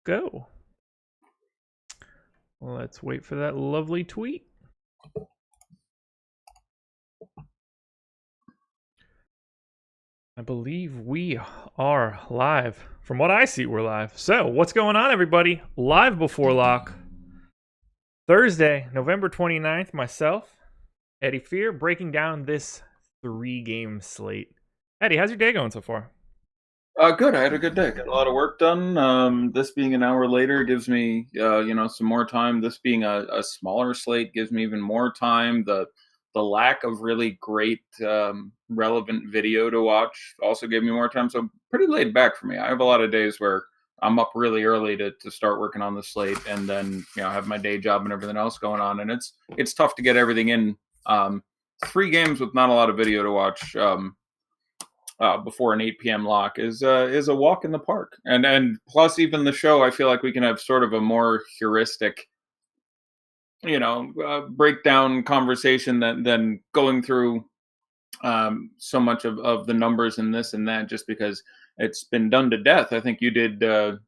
go. Let's wait for that lovely tweet. I believe we are live. From what I see, we're live. So, what's going on, everybody? Live before lock. Thursday, November 29th, myself, Eddie Fear, breaking down this 3-game slate. Eddie, how's your day going so far? Good. I had a good day. Got a lot of work done. This being an hour later gives me, some more time. This being a smaller slate gives me even more time. The lack of really great, relevant video to watch also gave me more time. So pretty laid back for me. I have a lot of days where I'm up really early to start working on the slate, and then have my day job and everything else going on, and it's tough to get everything in. 3 games with not a lot of video to watch. Before an 8 p.m. lock is a walk in the park, and plus even the show, I feel like we can have sort of a more heuristic, breakdown conversation than going through so much of the numbers and this and that, just because it's been done to death. I think you did an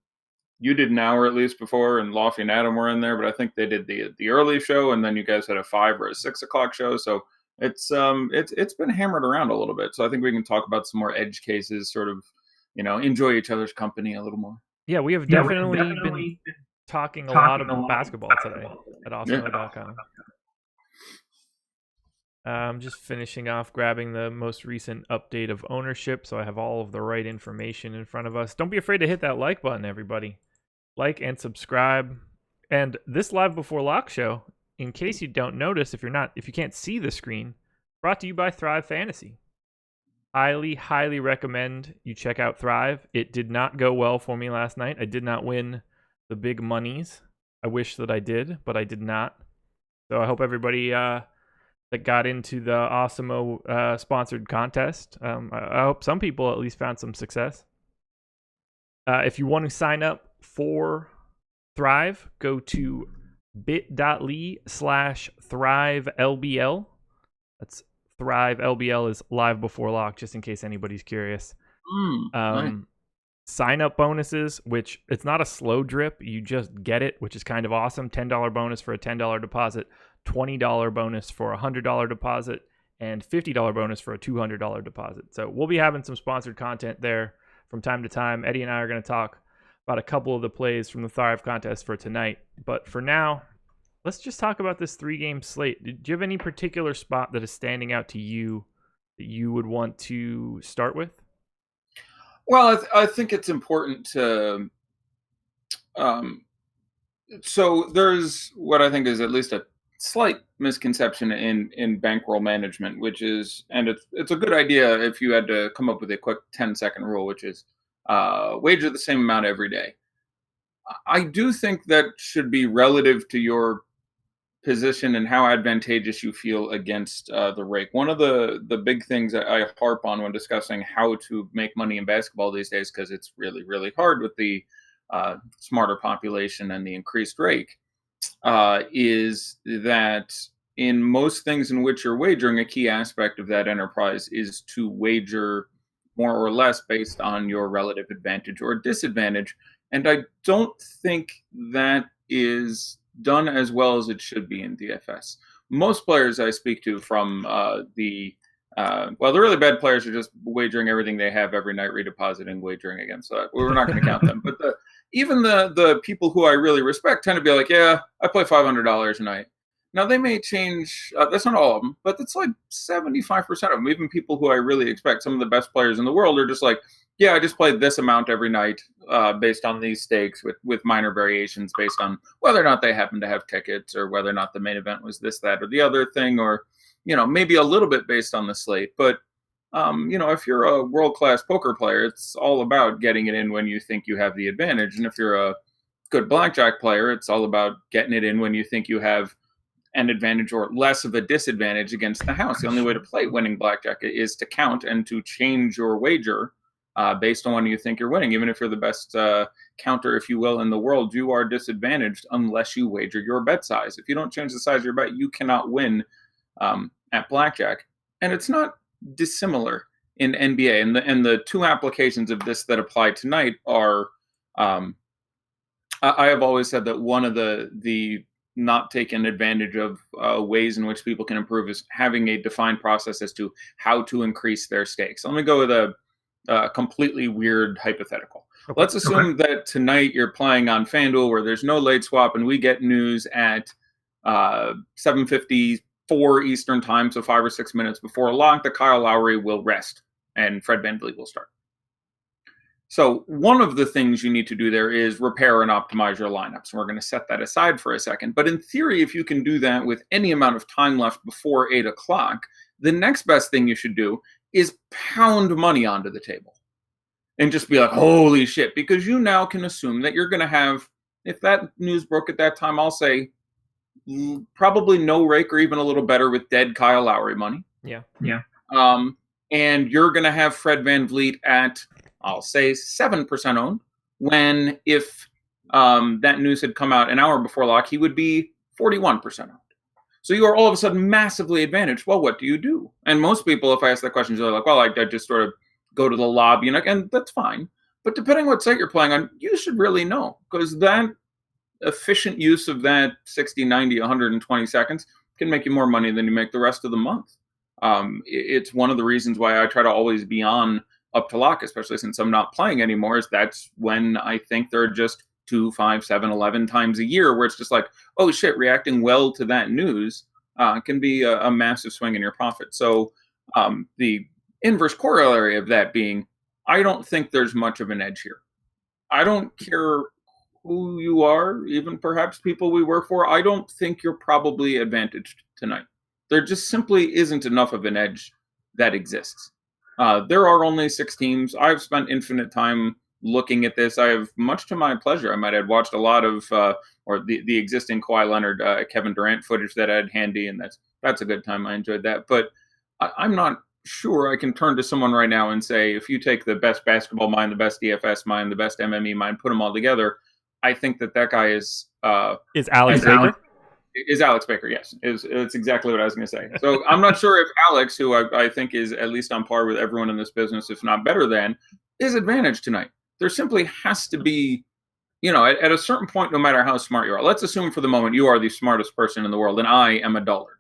hour at least before, and Lofty and Adam were in there, but I think they did the early show, and then you guys had a 5 or a 6 o'clock show, so. It's been hammered around a little bit, so I think we can talk about some more edge cases, sort of, enjoy each other's company a little more. Yeah, we have definitely been talking a lot about basketball today at awesemo.com. I'm just finishing off grabbing the most recent update of ownership, so I have all of the right information in front of us. Don't be afraid to hit that like button, everybody. Like and subscribe. And this live before lock show, in case you don't notice, if you can't see the screen, brought to you by Thrive Fantasy. Highly recommend you check out Thrive. It did not go well for me last night. I did not win the big monies. I wish that I did, but I did not. So I hope everybody that got into the Awesemo sponsored contest, I hope some people at least found some success. If you want to sign up for Thrive, go to bit.ly/ThriveLBL. That's Thrive LBL is live before lock, just in case anybody's curious. Nice. Sign up bonuses, which it's not a slow drip. You just get it, which is kind of awesome. $10 bonus for a $10 deposit, $20 bonus for a $100 deposit, and $50 bonus for a $200 deposit. So we'll be having some sponsored content there from time to time. Eddie and I are going to talk about a couple of the plays from the Thrive contest for tonight. But for now, let's just talk about this 3-game slate. Do you have any particular spot that is standing out to you that you would want to start with? Well, I think it's important to. So there's what I think is at least a slight misconception in bankroll management, which is, and it's a good idea if you had to come up with a quick 10-second rule, which is wager the same amount every day. I do think that should be relative to your position and how advantageous you feel against the rake. One of the big things that I harp on when discussing how to make money in basketball these days, because it's really, really hard with the smarter population and the increased rake, is that in most things in which you're wagering, a key aspect of that enterprise is to wager more or less based on your relative advantage or disadvantage. And I don't think that is done as well as it should be in DFS. Most players I speak to from the really bad players are just wagering everything they have every night, redepositing, wagering again. So we're not going to count them. But even the people who I really respect tend to be like, yeah, I play $500 a night. Now, they may change. That's not all of them, but it's like 75% of them. Even people who I really expect, some of the best players in the world, are just like, yeah, I just played this amount every night based on these stakes with minor variations based on whether or not they happen to have tickets or whether or not the main event was this, that, or the other thing, or, maybe a little bit based on the slate. But, if you're a world-class poker player, it's all about getting it in when you think you have the advantage. And if you're a good blackjack player, it's all about getting it in when you think you have an advantage or less of a disadvantage against the house. The only way to play winning blackjack is to count and to change your wager based on when you think you're winning. Even if you're the best counter, if you will, in the world, you are disadvantaged unless you wager your bet size. If you don't change the size of your bet, you cannot win at blackjack. And it's not dissimilar in NBA. And the two applications of this that apply tonight are I have always said that one of the not taken advantage of ways in which people can improve is having a defined process as to how to increase their stakes. Let me go with a completely weird hypothetical. Okay. Let's assume that tonight you're playing on FanDuel where there's no late swap, and we get news at 7:54 Eastern time, so 5 or 6 minutes before lock, that Kyle Lowry will rest and Fred VanVleet will start. So one of the things you need to do there is repair and optimize your lineups. We're going to set that aside for a second. But in theory, if you can do that with any amount of time left before 8 o'clock, the next best thing you should do is pound money onto the table and just be like, holy shit, because you now can assume that you're going to have, if that news broke at that time, I'll say probably no rake or even a little better with dead Kyle Lowry money. Yeah. And you're going to have Fred VanVleet at, I'll say 7% owned, when if that news had come out an hour before lock, he would be 41% owned. So you are all of a sudden massively advantaged. Well, what do you do? And most people, if I ask that question, they're like, well, I just sort of go to the lobby, and that's fine. But depending what site you're playing on, you should really know, because that efficient use of that 60, 90, 120 seconds can make you more money than you make the rest of the month. It's one of the reasons why I try to always be on up to lock, especially since I'm not playing anymore, is that's when I think there are just 2, 5, 7, 11 times a year where it's just like, oh shit, reacting well to that news can be a massive swing in your profit. So the inverse corollary of that being, I don't think there's much of an edge here. I don't care who you are, even perhaps people we work for, I don't think you're probably advantaged tonight. There just simply isn't enough of an edge that exists. There are only 6 teams. I've spent infinite time looking at this. I have, much to my pleasure, I might have watched a lot of, or the existing Kawhi Leonard, Kevin Durant footage that I had handy, and that's a good time. I enjoyed that. But I'm not sure I can turn to someone right now and say, if you take the best basketball mind, the best DFS mind, the best MME mind, put them all together, I think that guy is Alex Baker. Is Alex Baker, yes. It's exactly what I was going to say. So I'm not sure if Alex, who I think is at least on par with everyone in this business, if not better than, is advantaged tonight. There simply has to be, at a certain point, no matter how smart you are. Let's assume for the moment you are the smartest person in the world and I am a dullard,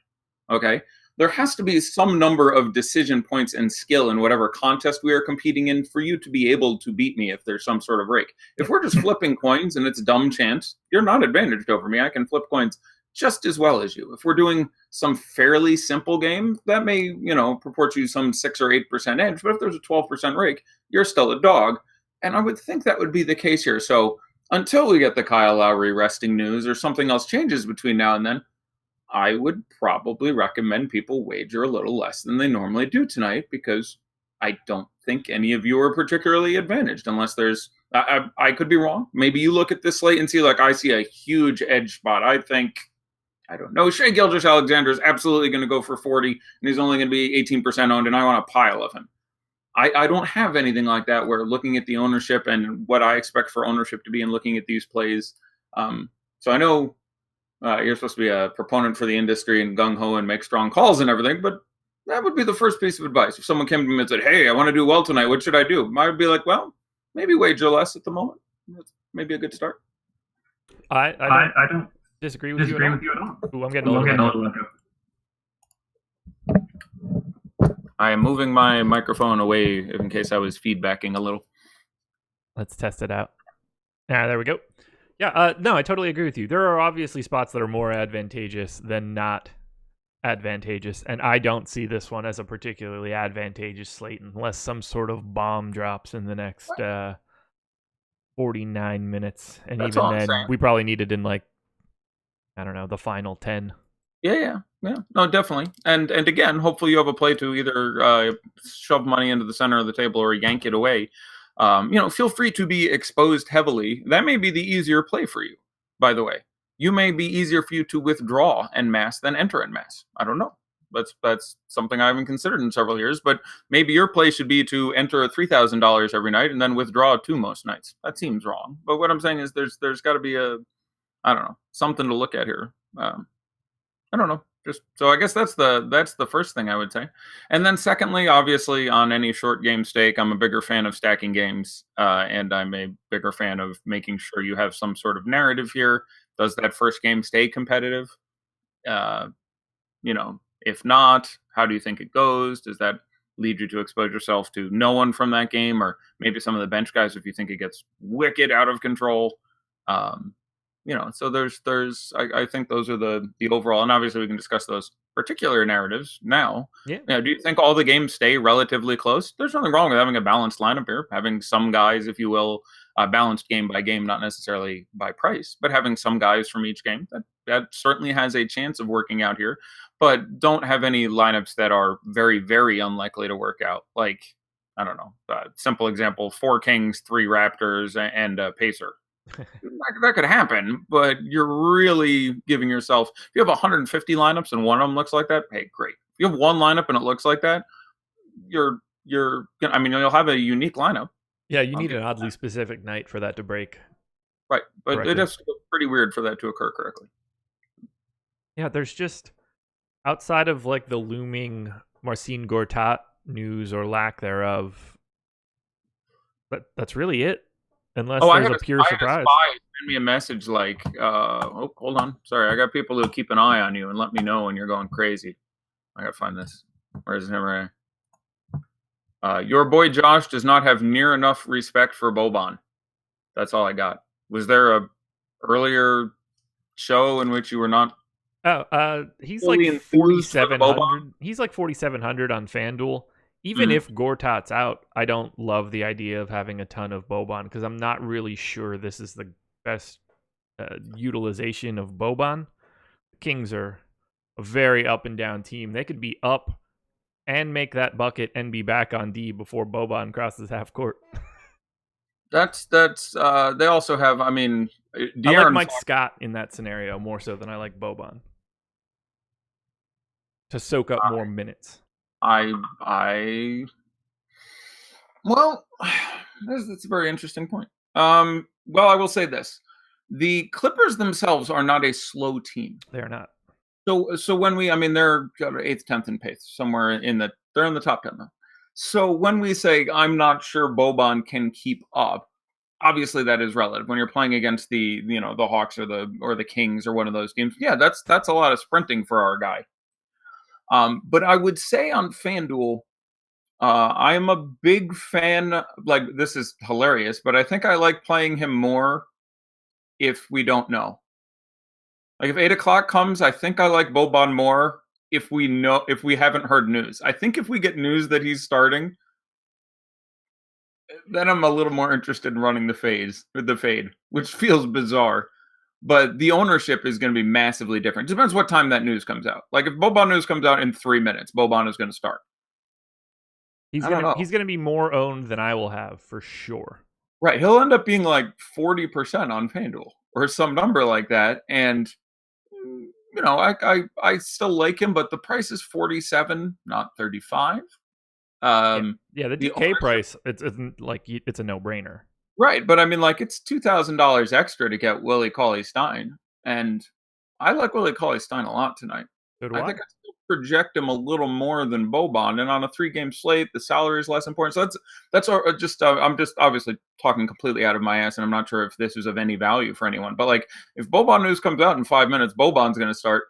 okay? There has to be some number of decision points and skill in whatever contest we are competing in for you to be able to beat me if there's some sort of rake. If we're just flipping coins and it's dumb chance, you're not advantaged over me. I can flip coins just as well as you. If we're doing some fairly simple game, that may, purport you some 6 or 8% edge, but if there's a 12% rake, you're still a dog. And I would think that would be the case here. So until we get the Kyle Lowry resting news or something else changes between now and then, I would probably recommend people wager a little less than they normally do tonight, because I don't think any of you are particularly advantaged unless there's, I could be wrong. Maybe you look at this slate and see, like, I see a huge edge spot. I think, I don't know, Shai Gilgeous-Alexander is absolutely going to go for 40 and he's only going to be 18% owned and I want a pile of him. I don't have anything like that where looking at the ownership and what I expect for ownership to be and looking at these plays. So I know you're supposed to be a proponent for the industry and gung-ho and make strong calls and everything, but that would be the first piece of advice. If someone came to me and said, hey, I want to do well tonight, what should I do? I would be like, well, maybe wager less at the moment. That's maybe a good start. I don't disagree with you at all. Ooh, I'm getting a little echo. I am moving my microphone away in case I was feedbacking a little. Let's test it out. There we go. Yeah, no, I totally agree with you. There are obviously spots that are more advantageous than not advantageous, and I don't see this one as a particularly advantageous slate unless some sort of bomb drops in the next 49 minutes. And that's even then, we probably need it in, like, I don't know, the final 10. Yeah. No, definitely. And again, hopefully you have a play to either shove money into the center of the table or yank it away. Feel free to be exposed heavily. That may be the easier play for you, by the way. You may be easier for you to withdraw en masse than enter en masse. I don't know. That's something I haven't considered in several years, but maybe your play should be to enter $3,000 every night and then withdraw 2 most nights. That seems wrong. But what I'm saying is there's got to be something to look at here. I don't know. Just so I guess that's the first thing I would say. And then secondly, obviously on any short game stake, I'm a bigger fan of stacking games, and I'm a bigger fan of making sure you have some sort of narrative here. Does that first game stay competitive? Uh, if not, how do you think it goes? Does that lead you to expose yourself to no one from that game, or maybe some of the bench guys if you think it gets wicked out of control? Um, so I think those are the overall, and obviously we can discuss those particular narratives now. Yeah. Do you think all the games stay relatively close? There's nothing wrong with having a balanced lineup here, having some guys, if you will, balanced game by game, not necessarily by price, but having some guys from each game. That certainly has a chance of working out here, but don't have any lineups that are very, very unlikely to work out. Like, I don't know, simple example: 4 Kings, 3 Raptors, and a Pacer. That could happen, but you're really giving yourself. If you have 150 lineups and one of them looks like that, hey, great. If you have one lineup and it looks like that, you'll have a unique lineup. Yeah, you need an oddly specific night for that to break. Right, but correctly. It has to be pretty weird for that to occur correctly. Yeah, there's just, outside of like the looming Marcin Gortat news or lack thereof, that's really it. Unless there's a pure surprise. Send me a message like, hold on. Sorry, I got people who keep an eye on you and let me know when you're going crazy. I gotta find this. Where is it? Your boy Josh does not have near enough respect for Boban. That's all I got. Was there a earlier show in which you were not? He's like 4,700. He's like 4,700 on FanDuel. Even if Gortat's out, I don't love the idea of having a ton of Boban because I'm not really sure this is the best utilization of Boban. The Kings are a very up and down team. They could be up and make that bucket and be back on D before Boban crosses half court. That's they also have, I like Mike Scott in that scenario more so than I like Boban to soak up more minutes. Well, that's a very interesting point. Well, I will say this: the Clippers themselves are not a slow team. They're not. So when they're 8th, 10th, and 8th, somewhere they're in the top 10 though. So when we say I'm not sure Boban can keep up, obviously that is relative. When you're playing against the Hawks or the Kings or one of those teams, yeah, that's a lot of sprinting for our guy. But I would say on FanDuel, I am a big fan. Like, this is hilarious, but I think I like playing him more if we don't know. Like, if 8 o'clock comes, I think I like Boban more if we haven't heard news. I think if we get news that he's starting, then I'm a little more interested in running the fade, which feels bizarre. But the ownership is going to be massively different. It depends what time that news comes out. Like, if Boban news comes out in 3 minutes, Boban is going to start. He's going to be more owned than I will have for sure. Right. He'll end up being like 40% on FanDuel or some number like that. And, I still like him, but the price is 47, not 35. The DK price, it's a no-brainer. Right, but it's $2,000 extra to get Willie Cauley-Stein, and I like Willie Cauley-Stein a lot tonight. I think I still project him a little more than Boban, and on a 3-game slate, the salary is less important. So that's just I'm just obviously talking completely out of my ass, and I'm not sure if this is of any value for anyone. But like, if Boban news comes out in 5 minutes, Boban's going to start.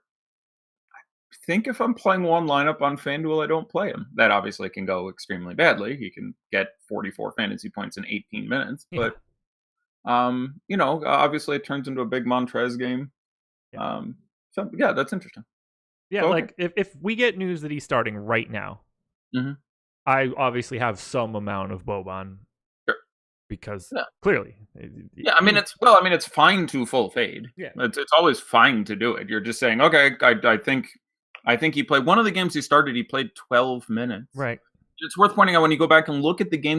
I think if I'm playing one lineup on FanDuel, I don't play him. That obviously can go extremely badly. He can get 44 fantasy points in 18 minutes. Yeah. But, obviously it turns into a big Montrez game. Yeah. That's interesting. Yeah, so, like, if we get news that he's starting right now, I obviously have some amount of Boban. Sure. Because clearly. Yeah, it's fine to full fade. Yeah. It's always fine to do it. You're just saying, okay, I think he played one of the games he started, he played 12 minutes. Right. It's worth pointing out when you go back and look at the might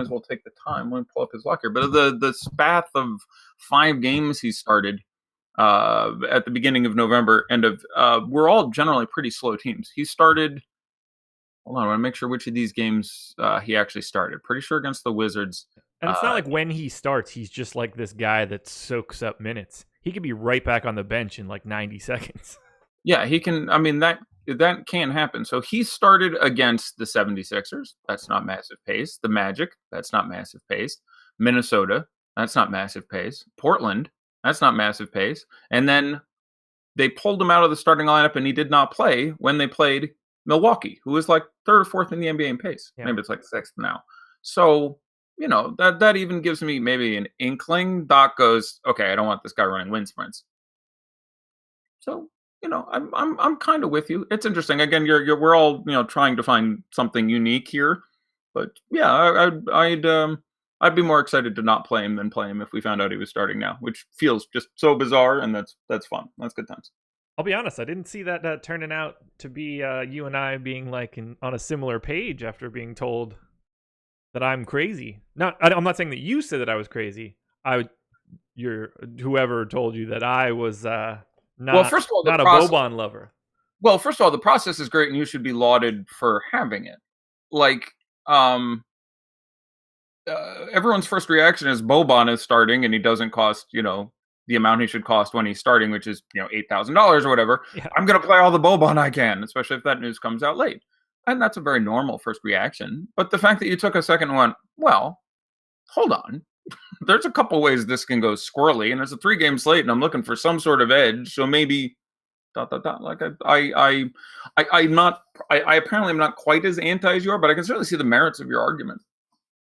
as well take the time. Let me pull up his lock here. But the spath of 5 games he started at the beginning of November we're all generally pretty slow teams. He started, hold on, I want to make sure which of these games he actually started. Pretty sure against the Wizards. And it's not like when he starts, he's just like this guy that soaks up minutes. he could be right back on the bench in like 90 seconds. Yeah, he can. I mean, that can happen. So he started against the 76ers. That's not massive pace. The Magic. That's not massive pace. Minnesota. That's not massive pace. Portland. That's not massive pace. And then they pulled him out of the starting lineup, and he did not play when they played Milwaukee, who was like third or fourth in the NBA in pace. Yeah. Maybe it's like sixth now. So, that even gives me maybe an inkling. Doc goes, okay, I don't want this guy running wind sprints. So, I'm kind of with you. It's interesting. Again, we're all trying to find something unique here, but yeah, I'd be more excited to not play him than play him if we found out he was starting now, which feels just so bizarre, and that's fun. That's good times. I'll be honest, I didn't see that turning out to be you and I being like on a similar page after being told that I'm crazy. I'm not saying that you said that I was crazy. Whoever told you that I was first of all, not a Boban lover. Well, first of all, the process is great, and you should be lauded for having it. Like, everyone's first reaction is Boban is starting, and he doesn't cost, the amount he should cost when he's starting, which is, $8,000 or whatever. Yeah. I'm going to play all the Boban I can, especially if that news comes out late. And that's a very normal first reaction. But the fact that you took a second and went, well, hold on. There's a couple ways this can go squirrely, and it's a 3-game slate, and I'm looking for some sort of edge. So maybe Like I apparently am not quite as anti as you are, but I can certainly see the merits of your argument.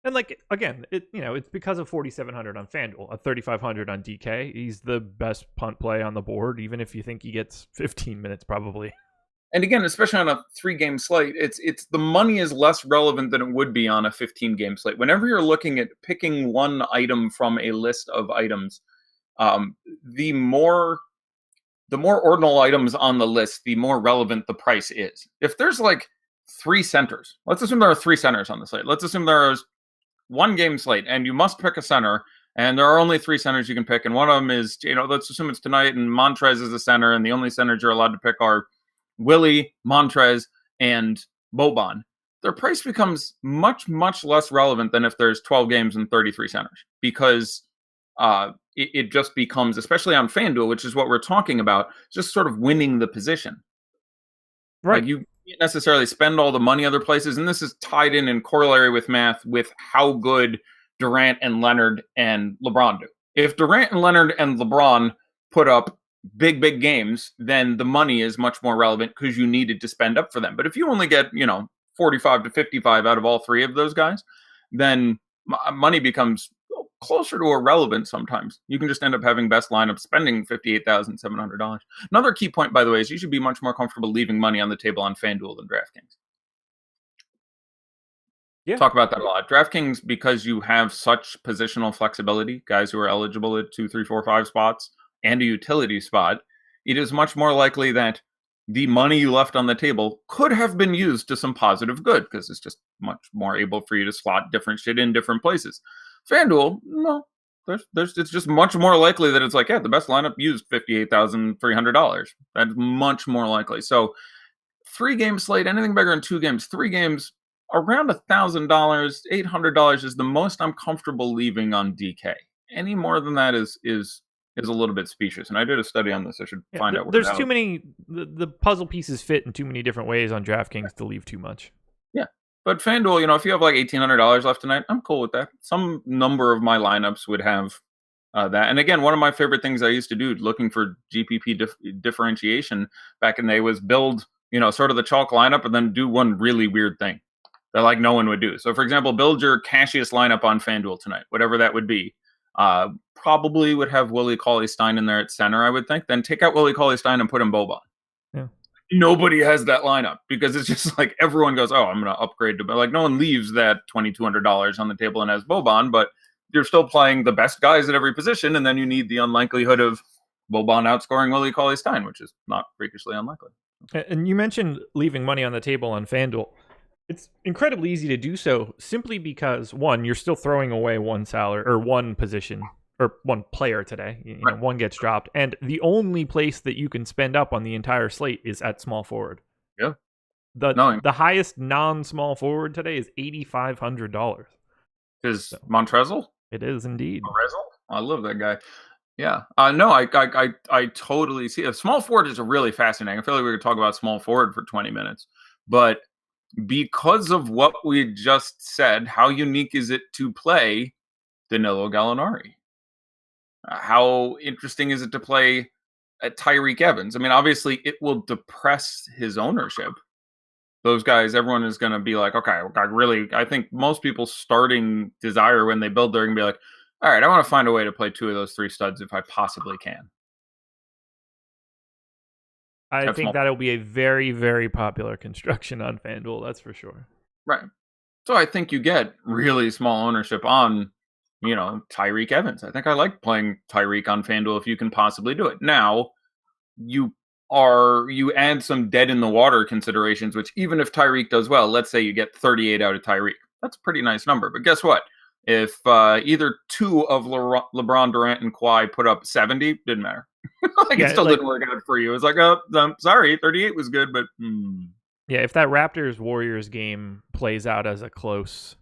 And like again, it's because of 4,700 on FanDuel, a 3,500 on DK. He's the best punt play on the board, even if you think he gets 15 minutes probably. And again, especially on a 3-game slate, it's the money is less relevant than it would be on a 15-game slate. Whenever you're looking at picking one item from a list of items, the more ordinal items on the list, the more relevant the price is. If there's like 3 centers, let's assume there are 3 centers on the slate. Let's assume there is 1-game slate, and you must pick a center, and there are only 3 centers you can pick, and one of them is, let's assume it's tonight, and Montrez is the center, and the only centers you're allowed to pick are Willie, Montrez, and Boban. Their price becomes much, much less relevant than if there's 12 games and 33 centers, because it just becomes, especially on FanDuel, which is what we're talking about, just sort of winning the position. Right. Like, you can't necessarily spend all the money other places, and this is tied in corollary with math with how good Durant and Leonard and LeBron do. If Durant and Leonard and LeBron put up big games, then the money is much more relevant because you needed to spend up for them. But if you only get 45 to 55 out of all 3 of those guys, then money becomes closer to irrelevant sometimes. You can just end up having best lineup spending $58,700. Another key point, by the way, is you should be much more comfortable leaving money on the table on FanDuel than DraftKings. Yeah. Talk about that a lot. DraftKings, because you have such positional flexibility, guys who are eligible at 2, 3, 4, 5 spots, and a utility spot, it is much more likely that the money you left on the table could have been used to some positive good, because it's just much more able for you to slot different shit in different places. FanDuel, no. It's just much more likely that it's like, the best lineup used $58,300. That's much more likely. So 3-game slate, anything bigger than 2 games, 3 games, around $1,000, $800 is the most I'm comfortable leaving on DK. Any more than that is a little bit specious. And I did a study on this. I should find out. There's too many, the puzzle pieces fit in too many different ways on DraftKings to leave too much. Yeah. But FanDuel, if you have like $1,800 left tonight, I'm cool with that. Some number of my lineups would have that. And again, one of my favorite things I used to do looking for GPP differentiation back in the day was build, sort of the chalk lineup and then do one really weird thing that like no one would do. So for example, build your cashiest lineup on FanDuel tonight, whatever that would be. Probably would have Willie Cauley-Stein in there at center, I would think. Then take out Willie Cauley-Stein and put in Boban. Yeah. Nobody has that lineup because it's just like everyone goes, oh, I'm going to upgrade to, but like no one leaves that $2,200 on the table and has Boban, but you're still playing the best guys at every position, and then you need the unlikelihood of Boban outscoring Willie Cauley-Stein, which is not freakishly unlikely. And you mentioned leaving money on the table on FanDuel. It's incredibly easy to do so simply because, one, you're still throwing away one salary or one position or one player today. Right. One gets dropped. And the only place that you can spend up on the entire slate is at small forward. Yeah. The highest non-small forward today is $8,500. Is Montrezl? It is indeed. Montrezl? I love that guy. Yeah. No, I totally see it. Small forward is a really fascinating. I feel like we could talk about small forward for 20 minutes. But because of what we just said, how unique is it to play Danilo Gallinari? How interesting is it to play Tyreek Evans? I mean, obviously, it will depress his ownership. Those guys, everyone is going to be like, okay, I think most people's starting desire when they build, they're going to be like, all right, I want to find a way to play two of those three studs if I possibly can. I That's think small. that'll be a very, very popular construction on FanDuel. That's for sure. Right. So I think you get really small ownership on, Tyreek Evans. I think I like playing Tyreek on FanDuel if you can possibly do it. Now, you add some dead in the water considerations, which even if Tyreek does well, let's say you get 38 out of Tyreek. That's a pretty nice number. But guess what? If either two of LeBron, Durant, and Kawhi put up 70, didn't matter. It still didn't work out for you. It was like, oh, I'm sorry, 38 was good, but yeah, if that Raptors Warriors game plays out as a close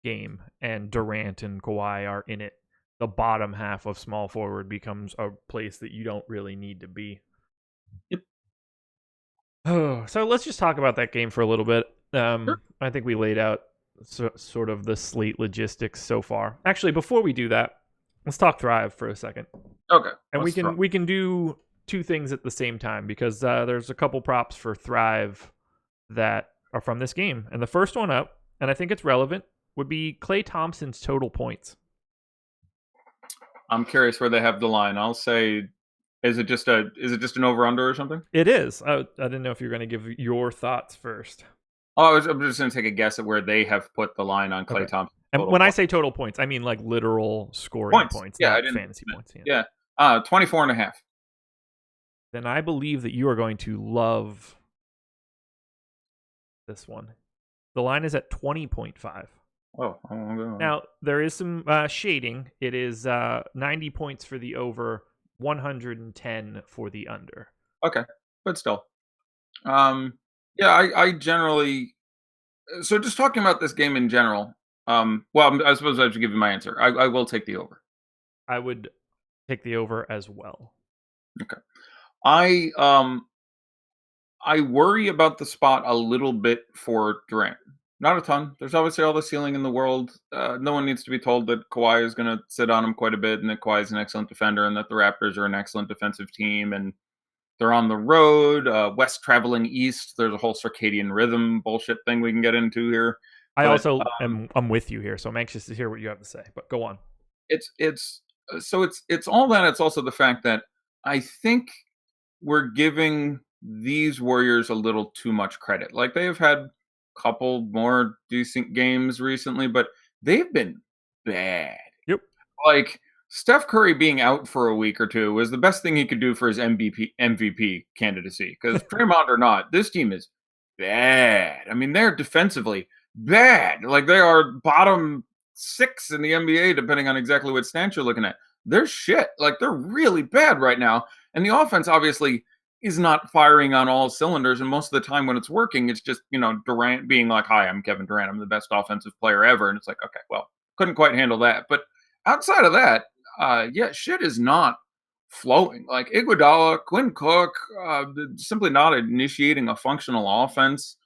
game and Durant and Kawhi are in it, the bottom half of small forward becomes a place that you don't really need to be. Yep. Oh, so let's just talk about that game for a little bit. Sure. I think we laid out sort of the slate logistics so far. Actually, before we do that, let's talk Thrive for a second. Okay. And we can do two things at the same time because there's a couple props for Thrive that are from this game. And the first one up, and I think it's relevant, would be Klay Thompson's total points. I'm curious where they have the line. I'll say, is it just an over-under or something? It is. I didn't know if you were going to give your thoughts first. Oh, I'm just going to take a guess at where they have put the line on Klay Thompson. And when I say total points, I mean like literal scoring points, not fantasy points. Yeah. 24.5. Then I believe that you are going to love this one. The line is at 20.5. Oh. Now, there is some shading. It is 90 points for the over, 110 for the under. Okay, but still. Yeah, I generally... So just talking about this game in general, well, I suppose I should give you my answer. I will take the over. I would take the over as well. Okay. I worry about the spot a little bit for Durant. Not a ton. There's obviously all the ceiling in the world. No one needs to be told that Kawhi is going to sit on him quite a bit and that Kawhi is an excellent defender and that the Raptors are an excellent defensive team and they're on the road, west traveling east. There's a whole circadian rhythm bullshit thing we can get into here. I'm with you here, so I'm anxious to hear what you have to say, but go on. It's all that. It's also the fact that I think we're giving these Warriors a little too much credit. Like they have had couple more decent games recently, but they've been bad. Yep. Like Steph Curry being out for a week or two was the best thing he could do for his MVP candidacy. Because Draymond or not, this team is bad. I mean, they're defensively bad. Like they are bottom 6 in the NBA, depending on exactly what stance you're looking at. They're shit. Like they're really bad right now. And the offense obviously is not firing on all cylinders. And most of the time when it's working, it's just, Durant being like, hi, I'm Kevin Durant. I'm the best offensive player ever. And it's like, okay, well, couldn't quite handle that. But outside of that, shit is not flowing. Like Iguodala, Quinn Cook, simply not initiating a functional offense.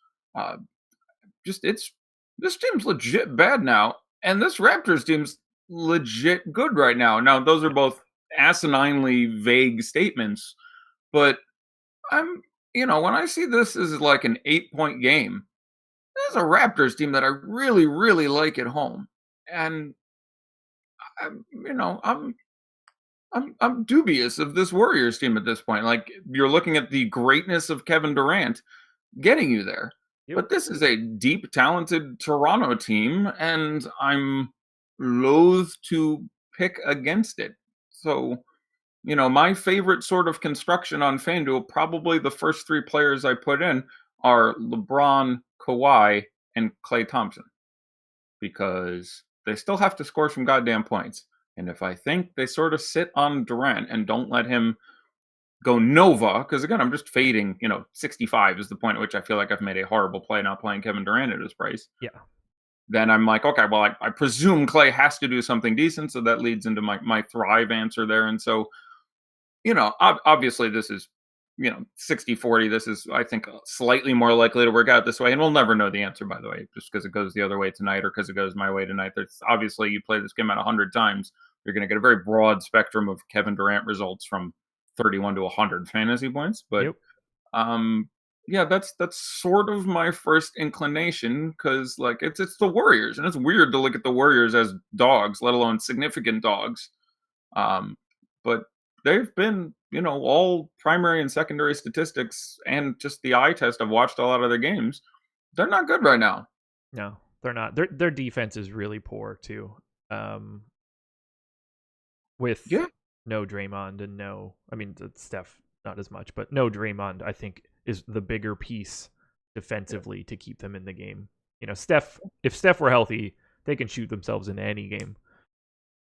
This team's legit bad now. And this Raptors team's legit good right now. Now, those are both asininely vague statements, but when I see this as like an 8-point game, there's a Raptors team that I really, really like at home. And I'm dubious of this Warriors team at this point. Like you're looking at the greatness of Kevin Durant getting you there. Yep. But this is a deep, talented Toronto team, and I'm loath to pick against it. So, my favorite sort of construction on FanDuel, probably the first 3 players I put in are LeBron, Kawhi, and Klay Thompson. Because they still have to score some goddamn points. And if I think they sort of sit on Durant and don't let him go Nova, because again, I'm just fading, 65 is the point at which I feel like I've made a horrible play not playing Kevin Durant at his price. Yeah. then I'm like, okay, well, I presume Clay has to do something decent. So that leads into my thrive answer there. And so, obviously this is, 60-40. This is, I think, slightly more likely to work out this way. And we'll never know the answer, by the way, just because it goes the other way tonight or because it goes my way tonight. There's obviously, you play this game out 100 times, you're going to get a very broad spectrum of Kevin Durant results from 31 to 100 fantasy points. But Yep. yeah, that's sort of my first inclination, because like it's the Warriors, and it's weird to look at the Warriors as dogs, let alone significant dogs. But they've been, all primary and secondary statistics and just the eye test. I've watched a lot of their games. They're not good right now. No, they're not. Their defense is really poor too. With no Draymond and Steph not as much, but no Draymond, I think, is the bigger piece defensively to keep them in the game. If Steph were healthy, they can shoot themselves into any game,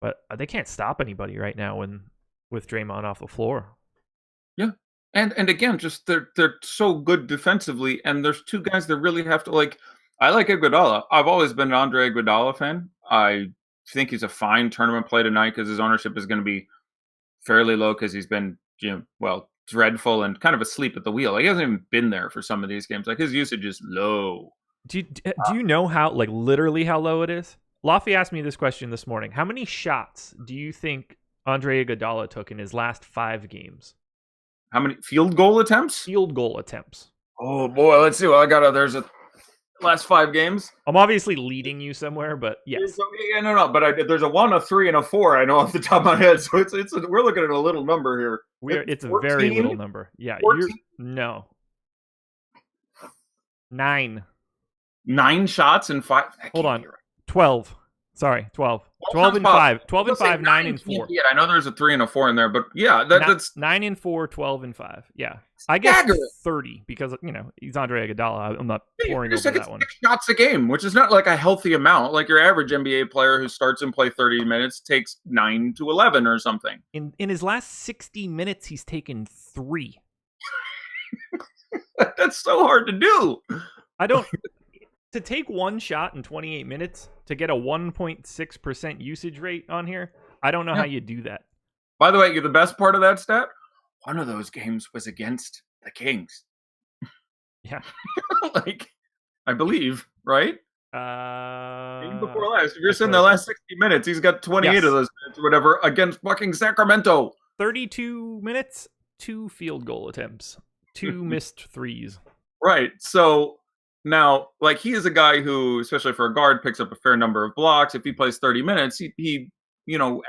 but they can't stop anybody right now with Draymond off the floor. Yeah. And again, just they're so good defensively, and there's two guys that really have to, like, I like Iguodala. I've always been an Andre Iguodala fan. I think he's a fine tournament play tonight because his ownership is going to be fairly low because he's been, dreadful and kind of asleep at the wheel. Like, he hasn't even been there for some of these games. Like, his usage is low. Do you know how, like, literally how low it is? Laffy asked me this question this morning. How many shots do you think Andre Iguodala took in his last 5 games? How many field goal attempts? Field goal attempts. Oh boy, let's see. Well, there's a last 5 games. I'm obviously leading you somewhere, but yes. Yeah, no. But there's a 1, a 3, and a 4. I know off the top of my head. So we're looking at a little number here. It's a very little number. Yeah, 9. 9 shots and 5. Hold on, 12. Sorry, 12. 12 and 5. 12 and 5. 9 and 4. Yeah, I know there's a 3 and a 4 in there, but yeah, that's 9 and 4. 12 and 5. Yeah, I guess 30 because he's Andre Iguodala. I'm not pouring over that one. 6 shots a game, which is not like a healthy amount. Like your average NBA player who starts and play 30 minutes takes 9 to 11 or something. In his last 60 minutes, he's taken 3. That's so hard to do. To take 1 shot in 28 minutes to get a 1.6% usage rate on here, I don't know how you do that. By the way, the best part of that stat, one of those games was against the Kings. Yeah. Like, I believe, right? Game before last. If you're saying the last 60 minutes, he's got 28 of those minutes or whatever against fucking Sacramento. 32 minutes, 2 field goal attempts, 2 missed threes. Right. So now, like, he is a guy who, especially for a guard, picks up a fair number of blocks. If he plays 30 minutes, he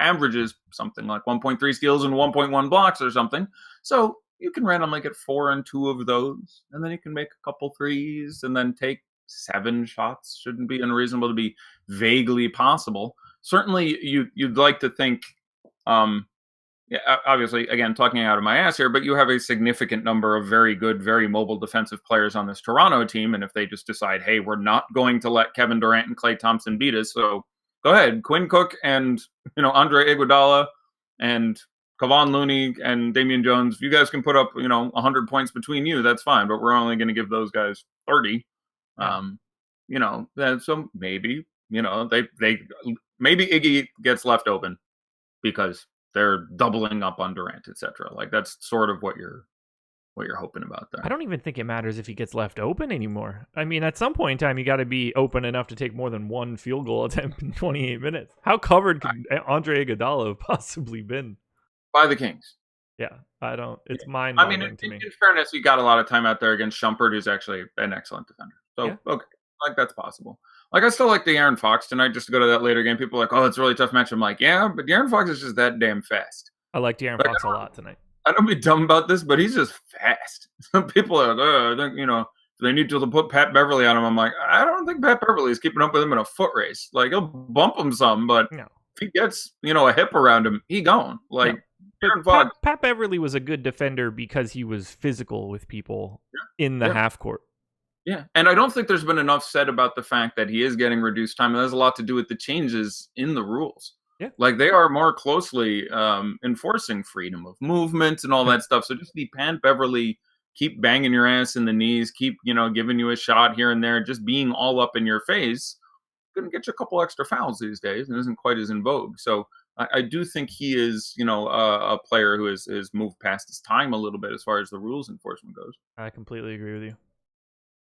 averages something like 1.3 steals and 1.1 blocks or something. So you can randomly get 4 and 2 of those, and then you can make a couple threes and then take 7 shots. Shouldn't be unreasonable to be vaguely possible. Certainly, you'd like to think, obviously, again, talking out of my ass here, but you have a significant number of very good, very mobile defensive players on this Toronto team, and if they just decide, hey, we're not going to let Kevin Durant and Klay Thompson beat us, so go ahead, Quinn Cook and Andre Iguodala and Kevon Looney and Damian Jones, if you guys can put up 100 points between you, that's fine, but we're only going to give those guys 30. So maybe they maybe Iggy gets left open because they're doubling up on Durant, etc. Like, that's sort of what you're hoping about there. I don't even think it matters if he gets left open anymore. I mean, at some point in time, you got to be open enough to take more than 1 field goal attempt in 28 minutes. How covered could Andre Iguodala have possibly been? By the Kings. Yeah, I don't. It's mind-boggling to me. In fairness, he got a lot of time out there against Shumpert, who's actually an excellent defender. So, okay, like, that's possible. Like, I still like the De'Aaron Fox tonight, just to go to that later game. People are like, oh, it's a really tough match. I'm like, yeah, but De'Aaron Fox is just that damn fast. I like De'Aaron Fox a lot tonight. I don't be dumb about this, but he's just fast. Some people are like, they need to put Pat Beverly on him. I'm like, I don't think Pat Beverly is keeping up with him in a foot race. Like, he'll bump him some, but if he gets, a hip around him, he gone. Like, De'Aaron Fox. Pat Beverly was a good defender because he was physical with people in the half court. Yeah, and I don't think there's been enough said about the fact that he is getting reduced time. And that has a lot to do with the changes in the rules. Yeah. Like, they are more closely enforcing freedom of movement and all that stuff. So just be Pat Beverly, keep banging your ass in the knees, keep, giving you a shot here and there, just being all up in your face. going to get you a couple extra fouls these days and isn't quite as in vogue. So I do think he is, a player who has moved past his time a little bit as far as the rules enforcement goes. I completely agree with you.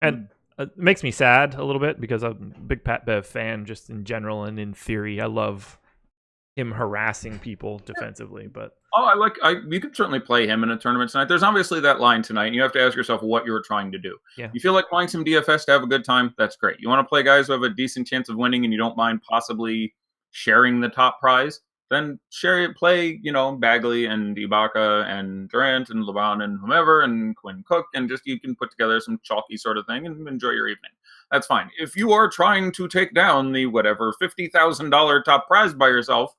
And it makes me sad a little bit because I'm a big Pat Bev fan just in general and in theory. I love him harassing people defensively, but you could certainly play him in a tournament tonight. There's obviously that line tonight, and you have to ask yourself what you're trying to do. Yeah. You feel like playing some DFS to have a good time? That's great. You want to play guys who have a decent chance of winning and you don't mind possibly sharing the top prize? Then play, Bagley and Ibaka and Durant and LeBron and whomever and Quinn Cook, and just you can put together some chalky sort of thing and enjoy your evening. That's fine. If you are trying to take down the whatever $50,000 top prize by yourself,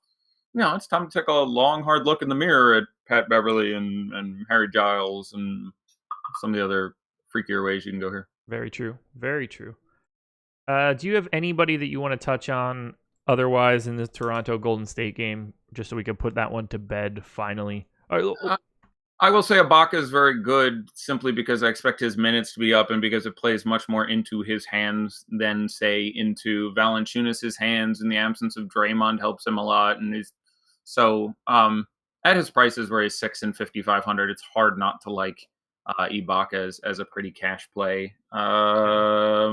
it's time to take a long, hard look in the mirror at Pat Beverly and Harry Giles and some of the other freakier ways you can go here. Very true. Very true. Do you have anybody that you want to touch on otherwise in the Toronto Golden State game, just so we can put that one to bed finally? I will say Ibaka is very good simply because I expect his minutes to be up and because it plays much more into his hands than, say, into Valanciunas' hands, and the absence of Draymond helps him a lot. And at his prices where he's 6 and 5,500, it's hard not to like Ibaka as a pretty cash play. I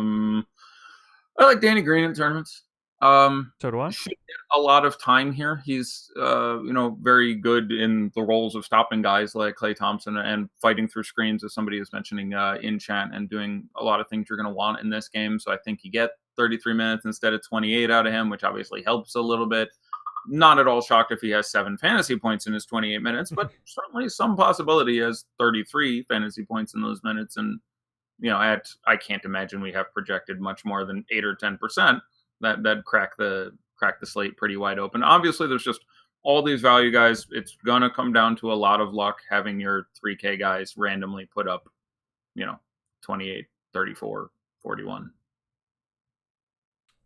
like Danny Green in tournaments. So do I. Should get a lot of time here. He's, very good in the roles of stopping guys like Klay Thompson and fighting through screens, as somebody is mentioning in chat, and doing a lot of things you're going to want in this game. So I think you get 33 minutes instead of 28 out of him, which obviously helps a little bit. Not at all shocked if he has 7 fantasy points in his 28 minutes, but certainly some possibility he has 33 fantasy points in those minutes. And, I can't imagine we have projected much more than 8 or 10%. That crack the slate pretty wide open. Obviously, there's just all these value guys. It's gonna come down to a lot of luck having your 3K guys randomly put up, 28, 34, 41.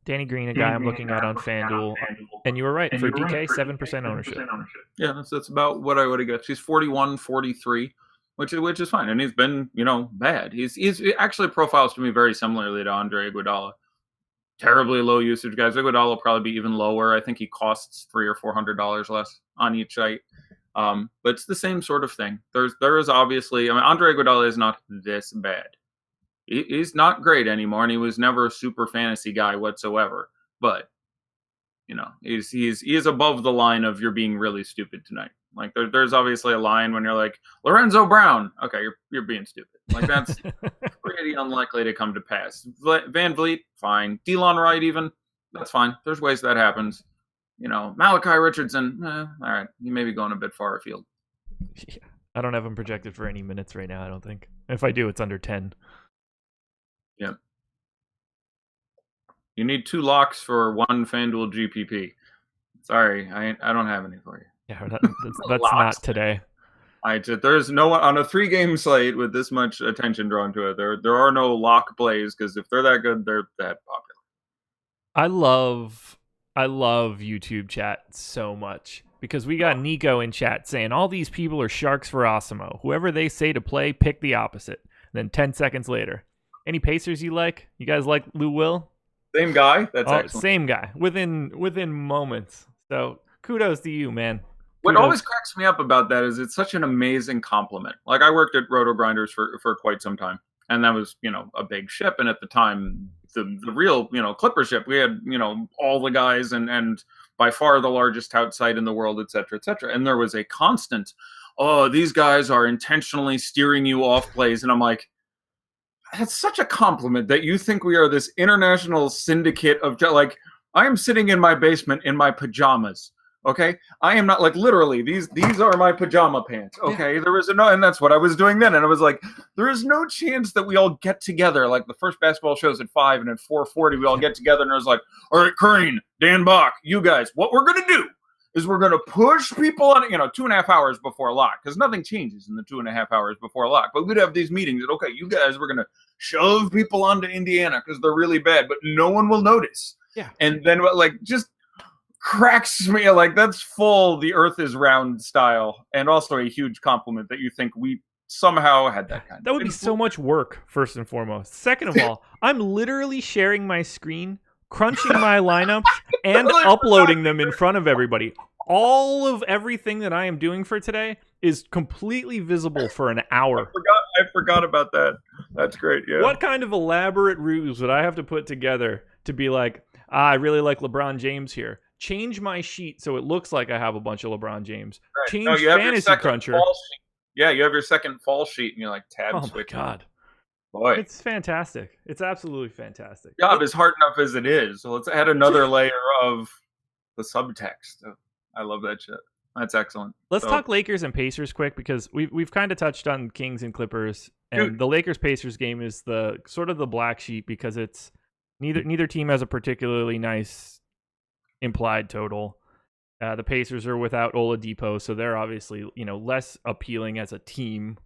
Danny Green, a guy I'm looking at on FanDuel, and you were right for DK, 7% ownership. Yeah, that's about what I would have got. He's 41, 43, which is fine, and he's been bad. He's actually profiles to me very similarly to Andre Iguodala. Terribly low usage guys. Iguodala will probably be even lower. I think he costs $300 or $400 less on each site. But it's the same sort of thing. There is obviously, Andre Iguodala is not this bad. He's not great anymore, and he was never a super fantasy guy whatsoever. But he is above the line of you're being really stupid tonight. Like there's obviously a line when you're like Lorenzo Brown. Okay, you're being stupid. Like that's pretty unlikely to come to pass. Van Vliet, fine. Delon Wright, even that's fine. There's ways that happens. Malachi Richardson. All right, you may be going a bit far afield. Yeah, I don't have him projected for any minutes right now. I don't think. If I do, it's under 10. Yeah. You need 2 locks for 1 FanDuel GPP. Sorry, I don't have any for you. Yeah, that's not today. There's no one on a 3-game slate with this much attention drawn to it. There are no lock plays because if they're that good, they're that popular. I love YouTube chat so much because we got Nico in chat saying all these people are sharks for Osimo. Whoever they say to play, pick the opposite. And then 10 seconds later, any Pacers you like? You guys like Lou Will? Same guy. That's excellent. Same guy. Within moments. So kudos to you, man. What always cracks me up about that is it's such an amazing compliment. Like I worked at Roto Grinders for quite some time, and that was a big ship. And at the time, the real Clipper ship, we had all the guys and by far the largest tout site in the world, et cetera, et cetera. And there was a constant, these guys are intentionally steering you off plays, and I'm like, that's such a compliment that you think we are this international syndicate of like I am sitting in my basement in my pajamas. Okay, I am not like literally. These are my pajama pants. Okay, yeah. There was and that's what I was doing then. And I was like, there is no chance that we all get together. Like the first basketball shows at 5, and at 4:40 we all get together, and I was like, all right, Crane, Dan Bach, you guys, what we're gonna do is we're gonna push people on 2.5 hours before lock, because nothing changes in the 2.5 hours before lock. But we'd have these meetings that okay, you guys, we're gonna shove people onto Indiana because they're really bad, but no one will notice. Yeah, and then just cracks me like that's full the earth is round style, and also a huge compliment that you think we somehow had that kind that would be so much work. First and foremost. Second of all, I'm literally sharing my screen crunching my lineups, and uploading them in front of everybody. All of everything that I am doing for today is completely visible for an hour. I forgot about that. That's great. Yeah. What kind of elaborate ruse would I have to put together to be like, I really like LeBron James here. Change my sheet so it looks like I have a bunch of LeBron James. Right. Change Fantasy Cruncher. Yeah, you have your second fall sheet, and you're like tab switch. Oh my god, boy, it's fantastic! It's absolutely fantastic. Job is hard enough as it is, so let's add another layer of the subtext. I love that shit. That's excellent. Let's talk Lakers and Pacers quick, because we've kind of touched on Kings and Clippers, and the Lakers-Pacers game is the sort of the black sheep because it's neither team has a particularly nice implied total. The Pacers are without Oladipo, so they're obviously less appealing as a team.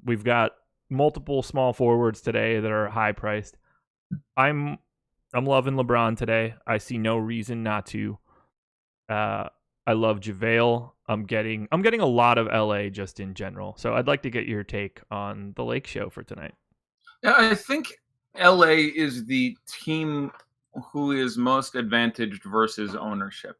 We've got multiple small forwards today that are high priced. I'm loving LeBron today. I see no reason not to. I love JaVale. I'm getting a lot of LA just in general. So I'd like to get your take on the Lake show for tonight. Yeah, I think LA is the team who is most advantaged versus ownership.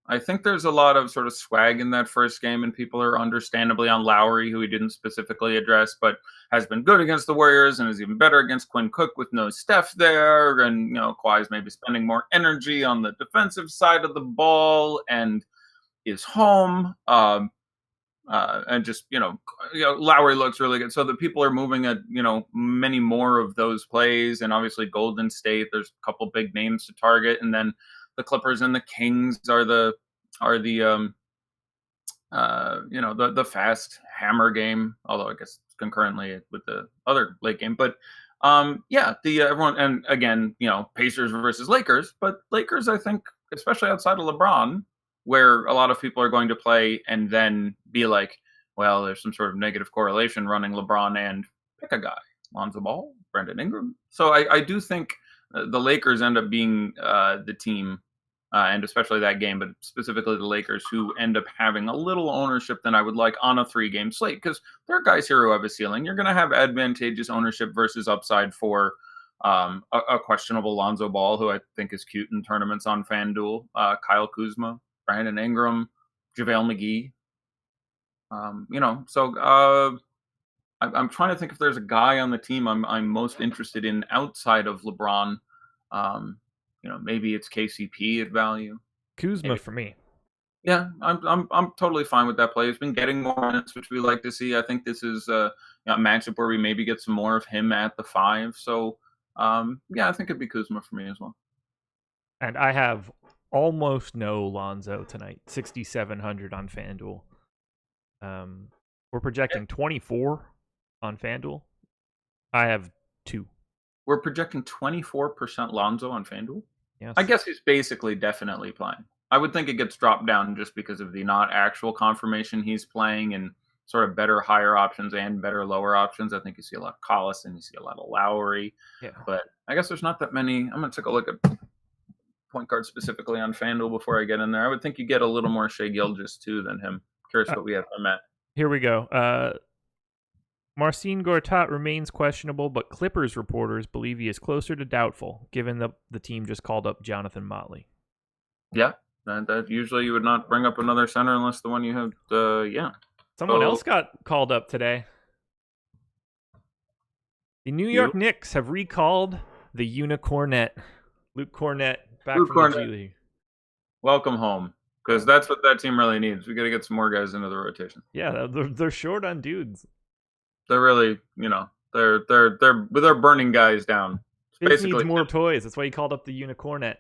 I think there's a lot of sort of swag in that first game, and people are understandably on Lowry, who he didn't specifically address, but has been good against the Warriors and is even better against Quinn Cook with no Steph there. And, Kawhi's maybe spending more energy on the defensive side of the ball and is home. And just, Lowry looks really good. So the people are moving at, many more of those plays. And obviously Golden State, there's a couple big names to target. And then the Clippers and the Kings are the fast hammer game, although I guess concurrently with the other late game. But everyone, and again, Pacers versus Lakers, but Lakers, I think, especially outside of LeBron, where a lot of people are going to play and then be like, well, there's some sort of negative correlation running LeBron and pick a guy, Lonzo Ball, Brandon Ingram. So I do think the Lakers end up being the team, and especially that game, but specifically the Lakers, who end up having a little ownership than I would like on a 3-game slate, because there are guys here who have a ceiling. You're going to have advantageous ownership versus upside for a questionable Lonzo Ball, who I think is cute in tournaments on FanDuel, Kyle Kuzma, Brandon Ingram, JaVale McGee. I'm trying to think if there's a guy on the team I'm most interested in outside of LeBron. Maybe it's KCP at value. Kuzma for me. Yeah, I'm totally fine with that play. He's been getting more minutes, which we like to see. I think this is a matchup where we maybe get some more of him at the 5. So I think it'd be Kuzma for me as well. And I have almost no Lonzo tonight. 6,700 on FanDuel. We're projecting 24 on FanDuel. I have 2. We're projecting 24% Lonzo on FanDuel? Yes. I guess he's basically definitely playing. I would think it gets dropped down just because of the not actual confirmation he's playing and sort of better higher options and better lower options. I think you see a lot of Collison, you see a lot of Lowry. Yeah. But I guess there's not that many. I'm going to take a look at point guard specifically on FanDuel before I get in there. I would think you get a little more Shai Gilgeous too than him. Curious what we have him at. Here we go. Marcin Gortat remains questionable, but Clippers reporters believe he is closer to doubtful, given the team just called up Jonathan Motley. Yeah, that usually you would not bring up another center unless the one you have. Someone else got called up today. The New York Knicks have recalled the Unicornet, Luke Cornett, back from the G League. Welcome home, because that's what that team really needs. We got to get some more guys into the rotation. Yeah, they're short on dudes. They're really, they're burning guys down. It needs more toys. That's why he called up the Unicornet.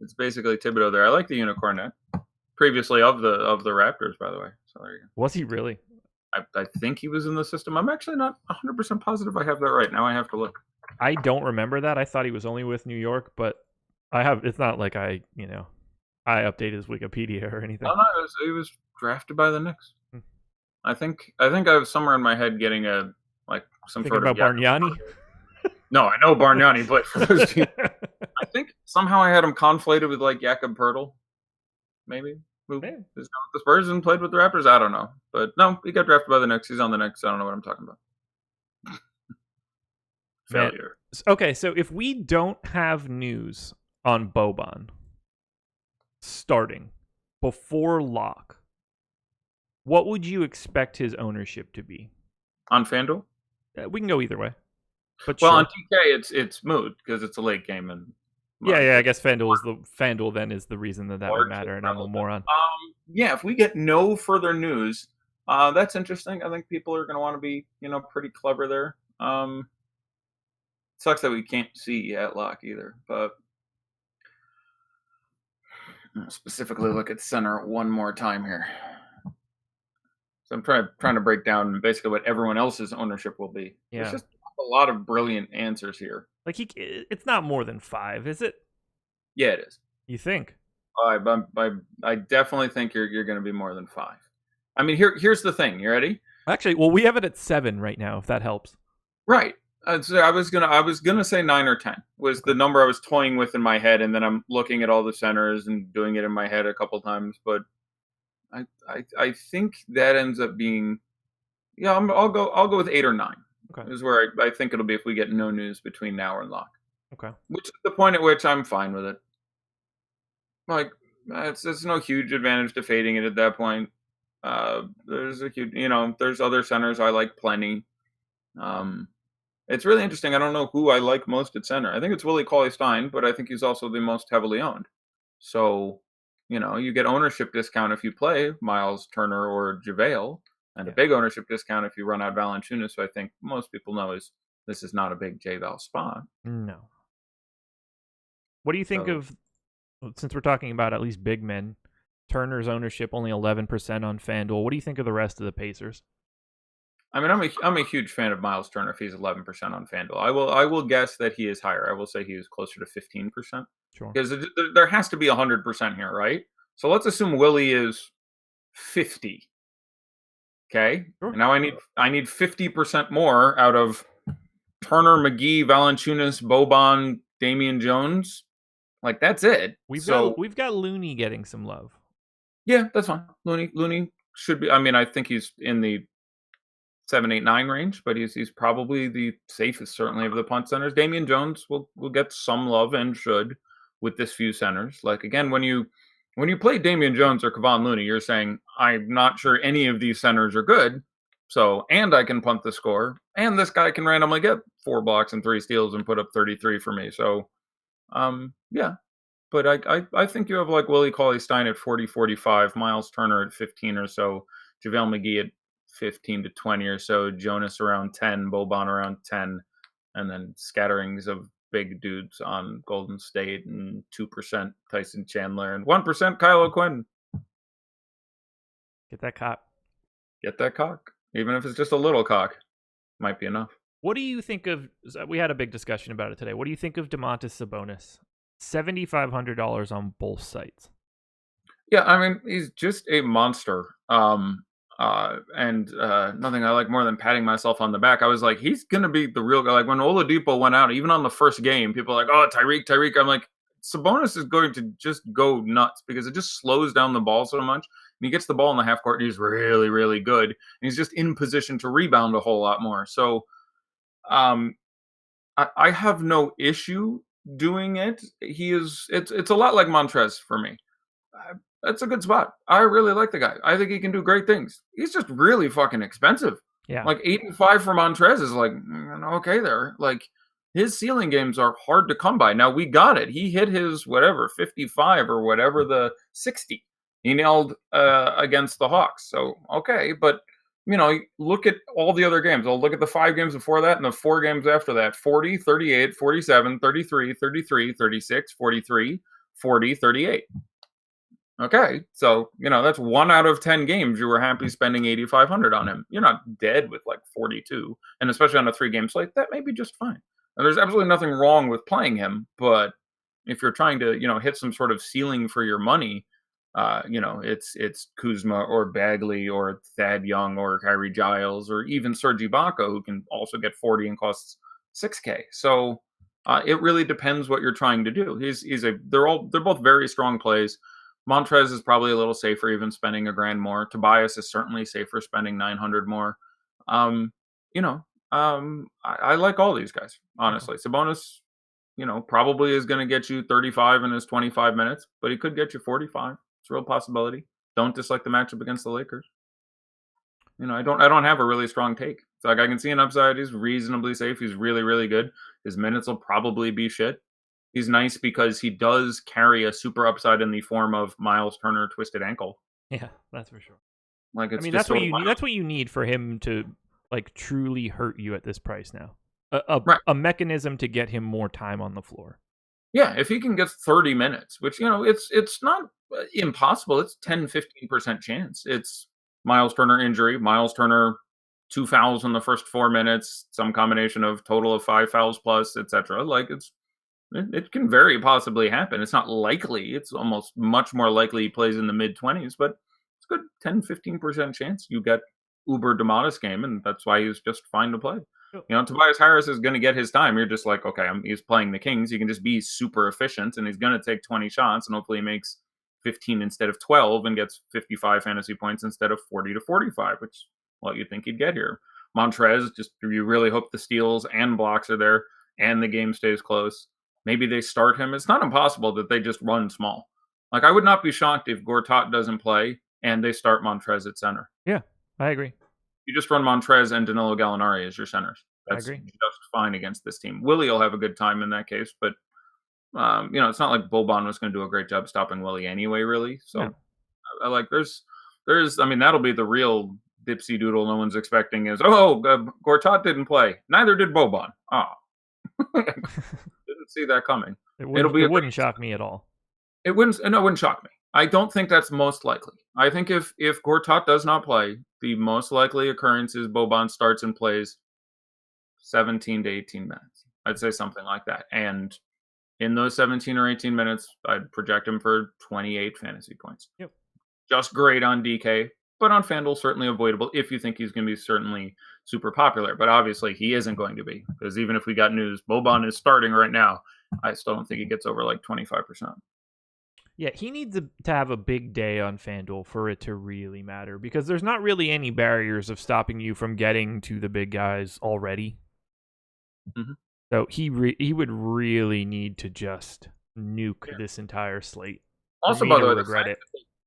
It's basically Thibodeau there. I like the Unicornet. Previously of the Raptors, by the way. So there you go. Was he really? I think he was in the system. I'm actually not 100% positive I have that right. Now I have to look. I don't remember that. I thought he was only with New York, but it's not like I updated his Wikipedia or anything. Oh, no, he was drafted by the Knicks. I think I was somewhere in my head getting some Thinking sort of about Bargnani. No, I know Bargnani, but for those teams, I think somehow I had him conflated with Jakob Poeltl, maybe. Who is now with the Spurs and played with the Raptors? I don't know, but no, he got drafted by the Knicks. He's on the Knicks. I don't know what I'm talking about. Failure. Okay, so if we don't have news on Boban starting before lock, what would you expect his ownership to be? On FanDuel? We can go either way, but Well, on sure. TK, it's moot because it's a late game and Yeah. I it's guess FanDuel then is the reason that would largely matter, and I'm a irrelevant. moron. Yeah, if we get no further news, that's interesting. I think people are going to want to be, pretty clever there. Sucks that we can't see at lock either, but I'll specifically look at center one more time here. So I'm trying to break down basically what everyone else's ownership will be. Yeah. There's just a lot of brilliant answers here. Like it's not more than 5, is it? Yeah, it is. You think? I definitely think you're going to be more than 5. I mean, here's the thing. You ready? Actually, well, we have it at 7 right now, if that helps. Right. So I was gonna say 9 or 10 was the number I was toying with in my head, and then I'm looking at all the centers and doing it in my head a couple times. But I think that ends up being, yeah. I'll go with 8 or 9. Okay. Is where I think it'll be if we get no news between now and lock. Okay. Which is the point at which I'm fine with it. Like it's no huge advantage to fading it at that point. There's a huge, there's other centers I like plenty. It's really interesting. I don't know who I like most at center. I think it's Willie Cauley-Stein, but I think he's also the most heavily owned. So, you get ownership discount if you play Miles Turner or JaVale, and a big ownership discount if you run out Valanciunas. So I think most people know this is not a big JVal spot. No. What do you think of, since we're talking about at least big men, Turner's ownership only 11% on FanDuel. What do you think of the rest of the Pacers? I mean, I'm a huge fan of Miles Turner if he's 11% on FanDuel. I will guess that he is higher. I will say he is closer to 15%. Sure. Because there has to be 100% here, right? So let's assume Willie is 50. Okay. Sure. And now I need 50% more out of Turner, McGee, Valanciunas, Boban, Damian Jones. Like that's it. We've got Looney getting some love. Yeah, that's fine. Looney should be. I mean, I think he's in the 7, 8, 9 range, but he's probably the safest, certainly, of the punt centers. Damian Jones will get some love and should with this few centers. Like again, when you play Damian Jones or Kevon Looney, you're saying I'm not sure any of these centers are good. So and I can punt the score, and this guy can randomly get 4 blocks and 3 steals and put up 33 for me. So, yeah. But I think you have like Willie Cauley-Stein at 40, 45, Miles Turner at 15 or so, JaVale McGee at 15 to 20 or so, Jonas around 10, Boban around 10, and then scatterings of big dudes on Golden State and 2% Tyson Chandler and 1% Kyle O'Quinn. Get that cock. Get that cock. Even if it's just a little cock, might be enough. What do you think of, we had a big discussion about it today. What do you think of Domantas Sabonis? $7,500 on both sites. Yeah, I mean, he's just a monster. And nothing I like more than patting myself on the back. I was like, he's going to be the real guy. Like when Oladipo went out, even on the first game, people are like, oh, Tyreek. I'm like, Sabonis is going to just go nuts because it just slows down the ball so much. And he gets the ball in the half court and he's really, really good. And he's just in position to rebound a whole lot more. So I have no issue doing it. It's a lot like Montrez for me. That's a good spot. I really like the guy. I think he can do great things. He's just really fucking expensive. Yeah. Like 85 for Montrez is like, okay there. Like his ceiling games are hard to come by. Now we got it. He hit his 55 or whatever the 60 he nailed against the Hawks. So, okay. But, look at all the other games. I'll look at the 5 games before that and the 4 games after that. 40, 38, 47, 33, 33, 36, 43, 40, 38. Okay, so that's 1 out of 10 games you were happy spending $8,500 on him. You're not dead with like 42, and especially on a 3-game slate, that may be just fine. And there's absolutely nothing wrong with playing him, but if you're trying to hit some sort of ceiling for your money, it's Kuzma or Bagley or Thad Young or Kyrie Giles or even Serge Ibaka, who can also get 40 and costs $6K. So it really depends what you're trying to do. They're both very strong plays. Montrez is probably a little safer, even spending $1,000 more. Tobias is certainly safer, spending $900 more. I like all these guys, honestly. Sabonis, probably is going to get you 35 in his 25 minutes, but he could get you 45. It's a real possibility. Don't dislike the matchup against the Lakers. I don't have a really strong take. It's like I can see an upside. He's reasonably safe. He's really, really good. His minutes will probably be shit. He's nice because he does carry a super upside in the form of Miles Turner twisted ankle. Yeah, that's for sure. Like, it's that's what you need. That's what you need for him to like truly hurt you at this price now. A mechanism to get him more time on the floor. Yeah, if he can get 30 minutes, which it's not impossible. It's 10-15% chance. It's Miles Turner injury, Miles Turner 2 fouls in the first 4 minutes, some combination of total of 5 fouls plus, etc. Like, it can very possibly happen. It's not likely. It's almost much more likely he plays in the mid-20s, but it's a good 10-15% chance you get Uber Demonis game, and that's why he's just fine to play. Tobias Harris is going to get his time. You're just like, okay, he's playing the Kings. He can just be super efficient, and he's going to take 20 shots, and hopefully he makes 15 instead of 12 and gets 55 fantasy points instead of 40 to 45, which is what you think he'd get here. Montrez, just you really hope the steals and blocks are there and the game stays close. Maybe they start him. It's not impossible that they just run small. Like, I would not be shocked if Gortat doesn't play and they start Montrez at center. Yeah, I agree. You just run Montrez and Danilo Gallinari as your centers. That's just fine against this team. Willie will have a good time in that case, but it's not like Boban was going to do a great job stopping Willie anyway, really. So I like there's that'll be the real dipsy doodle no one's expecting is, Gortat didn't play. Neither did Boban. Didn't see that coming. It wouldn't shock me at all. It wouldn't shock me. I don't think that's most likely. I think if Gortat does not play, the most likely occurrence is Boban starts and plays 17 to 18 minutes. I'd say something like that. And in those 17 or 18 minutes, I'd project him for 28 fantasy points. Yep. Just great on DK, but on FanDuel, certainly avoidable if you think he's going to be certainly super popular. But obviously, he isn't going to be, because even if we got news, Boban is starting right now, I still don't think he gets over like 25%. Yeah, he needs to have a big day on FanDuel for it to really matter, because there's not really any barriers of stopping you from getting to the big guys already. Mm-hmm. So he would really need to just nuke this entire slate. Also, by the way,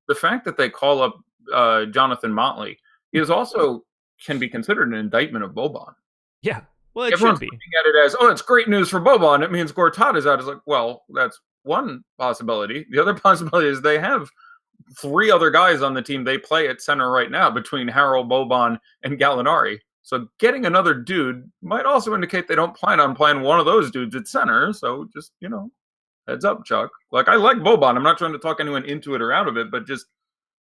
the fact that they call up Jonathan Motley is also can be considered an indictment of Boban. Yeah, well, it Everyone's should be. looking at it as, it's great news for Boban. It means Gortat is out. It's like, well, that's one possibility. The other possibility is they have 3 other guys on the team they play at center right now between Harrell, Boban, and Gallinari. So getting another dude might also indicate they don't plan on playing one of those dudes at center. So just, heads up, Chuck. Like, I like Boban. I'm not trying to talk anyone into it or out of it, but just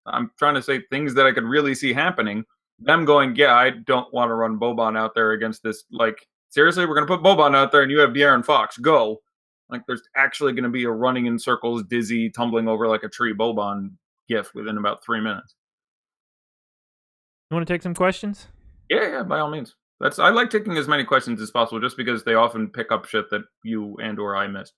I'm trying to say things that I could really see happening. Them going, I don't want to run Boban out there against this. Like, seriously, we're going to put Boban out there and you have De'Aaron Fox. Go. Like, there's actually going to be a running in circles, dizzy, tumbling over like a tree Boban gif within about 3 minutes. You want to take some questions? Yeah, by all means. I like taking as many questions as possible, just because they often pick up shit that you and or I missed.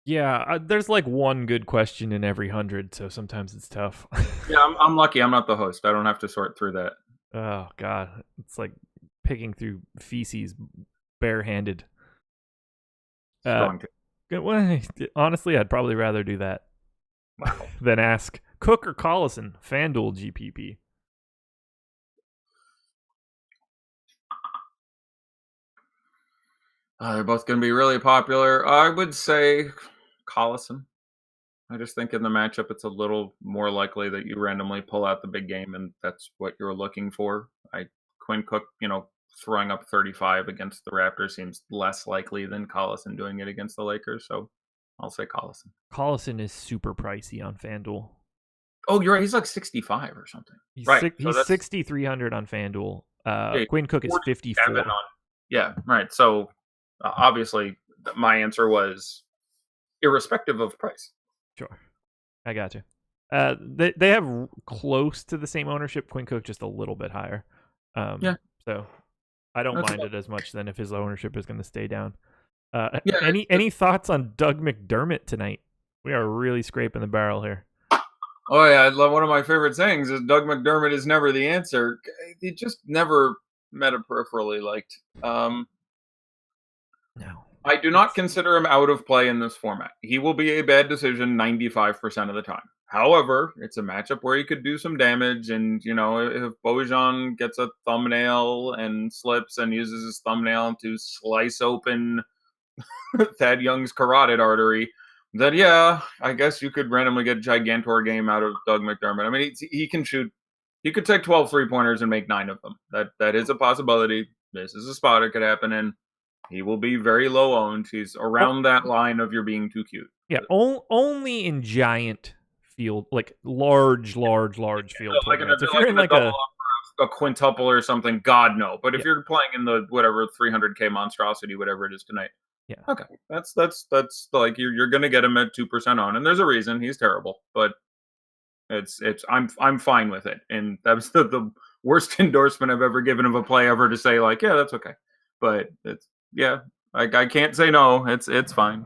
Yeah, there's like one good question in every 100, so sometimes it's tough. Yeah, I'm lucky. I'm not the host. I don't have to sort through that. Oh God, it's like picking through feces barehanded. Honestly, I'd probably rather do that than ask Cook or Collison, FanDuel GPP. They're both going to be really popular. I would say Collison. I just think in the matchup, it's a little more likely that you randomly pull out the big game, and that's what you're looking for. Quinn Cook, throwing up 35 against the Raptors seems less likely than Collison doing it against the Lakers, so I'll say Collison. Collison is super pricey on FanDuel. Oh, you're right. He's like 65 or something. He's right. He's 6,300 on FanDuel. Quinn Cook is 54. Yeah, right. So obviously, my answer was irrespective of price. Sure. I got you. They have close to the same ownership. Quinn Cook just a little bit higher. So I don't mind it as much then if his ownership is going to stay down. Any thoughts on Doug McDermott tonight? We are really scraping the barrel here. Oh yeah, I love one of my favorite sayings is Doug McDermott is never the answer. He just never meta peripherally liked. No. I do not consider him out of play in this format. He will be a bad decision 95% of the time. However, it's a matchup where he could do some damage, and if Bojan gets a thumbnail and slips and uses his thumbnail to slice open Thad Young's carotid artery, then yeah, I guess you could randomly get Gigantor game out of Doug McDermott. I mean, he can shoot. He could take 12 3-pointers and make 9 of them. That is a possibility. This is a spot it could happen in. He will be very low owned. He's around that line of you're being too cute. Yeah, only in giant field, like large field tournaments. If you're in like a quintuple or something, God no. But if you're playing in the whatever 300K monstrosity, whatever it is tonight, yeah, okay, that's like you're gonna get him at 2% on, and there's a reason he's terrible, but I'm fine with it, and that was the worst endorsement I've ever given of a play ever to say like, yeah, that's okay, but it's. Yeah, I can't say no. It's fine.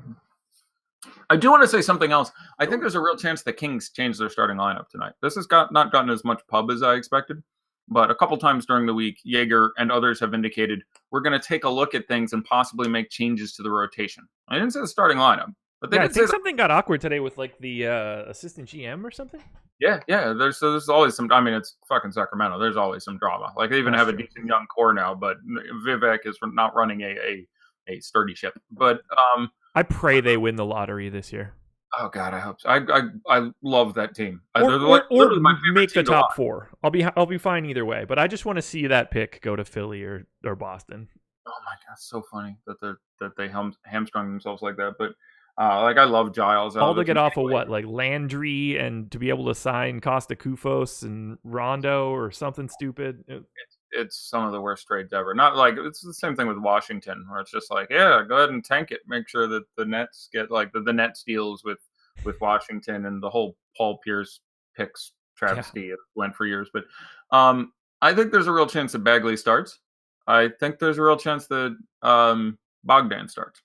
I do want to say something else. I think there's a real chance the Kings change their starting lineup tonight. This has not gotten as much pub as I expected, but a couple times during the week, Jaeger and others have indicated we're going to take a look at things and possibly make changes to the rotation. I didn't say the starting lineup, but they I did think say something got awkward today with like the assistant GM or something. Yeah. There's always some. I mean, it's fucking Sacramento. There's always some drama. Like they even have a decent young core now, but Vivek is not running a sturdy ship. But I pray they win the lottery this year. Oh God, I hope so. I love that team. Or make the top 4. I'll be fine either way. But I just want to see that pick go to Philly or Boston. Oh my God, it's so funny that they hamstrung themselves like that. But like I love Giles. All to get off of what, like Landry, and to be able to sign Costa Koufos and Rondo or something stupid. It's some of the worst trades ever. Not like it's the same thing with Washington, where it's just like, yeah, go ahead and tank it. Make sure that the Nets get like the Nets deals with Washington, and the whole Paul Pierce picks travesty went for years. But I think there's a real chance that Bagley starts. I think there's a real chance that Bogdan starts.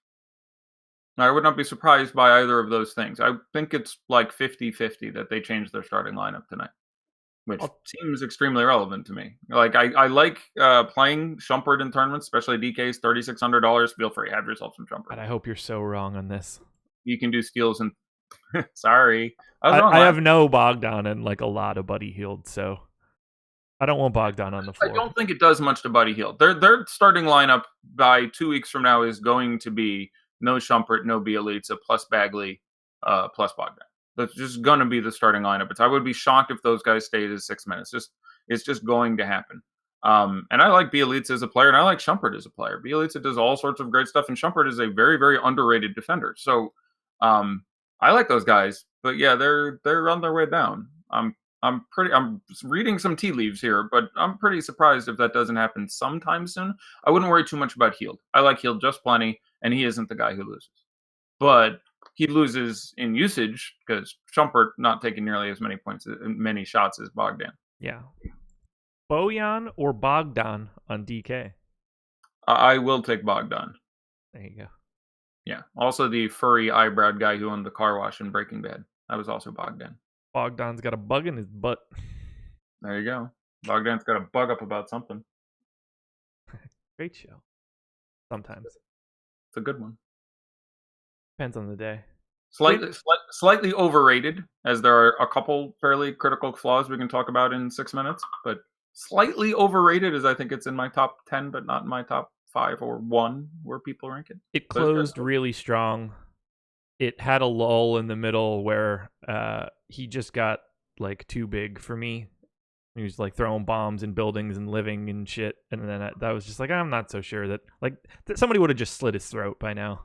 I would not be surprised by either of those things. I think it's like 50-50 that they change their starting lineup tonight, which seems extremely relevant to me. Like I like playing Shumpert in tournaments, especially DK's $3,600. Feel free, have yourself some Shumpert. And I hope you're so wrong on this. You can do steals and sorry, I have no Bogdan and like a lot of Buddy Hield, so I don't want Bogdan on the floor. I don't think it does much to Buddy Hield. Their starting lineup by 2 weeks from now is going to be no Shumpert, no Bielitsa, plus Bagley, plus Bogdan. That's just going to be the starting lineup. I would be shocked if those guys stayed at 6 minutes. It's just going to happen. And I like Bielitsa as a player, and I like Shumpert as a player. Bielitsa does all sorts of great stuff, and Shumpert is a very, very underrated defender. So I like those guys, but yeah, they're on their way down. I'm reading some tea leaves here, but I'm pretty surprised if that doesn't happen sometime soon. I wouldn't worry too much about Hield. I like Hield just plenty, and he isn't the guy who loses. But he loses in usage because Shumpert not taking nearly as many points, many shots as Bogdan. Yeah. Bojan or Bogdan on DK? I will take Bogdan. There you go. Yeah. Also the furry eyebrowed guy who owned the car wash in Breaking Bad. That was also Bogdan. Bogdan's got a bug in his butt. There you go. Bogdan's got a bug up about something. Great show. Sometimes. It's a good one. Depends on the day. Slightly overrated, as there are a couple fairly critical flaws we can talk about in 6 minutes, but slightly overrated as I think it's in my top 10, but not in my top 5 or 1 where people rank it. It closed really strong. It had a lull in the middle where he just got like too big for me. He was like throwing bombs in buildings and living and shit, and then that was just like, I'm not so sure that somebody would have just slit his throat by now.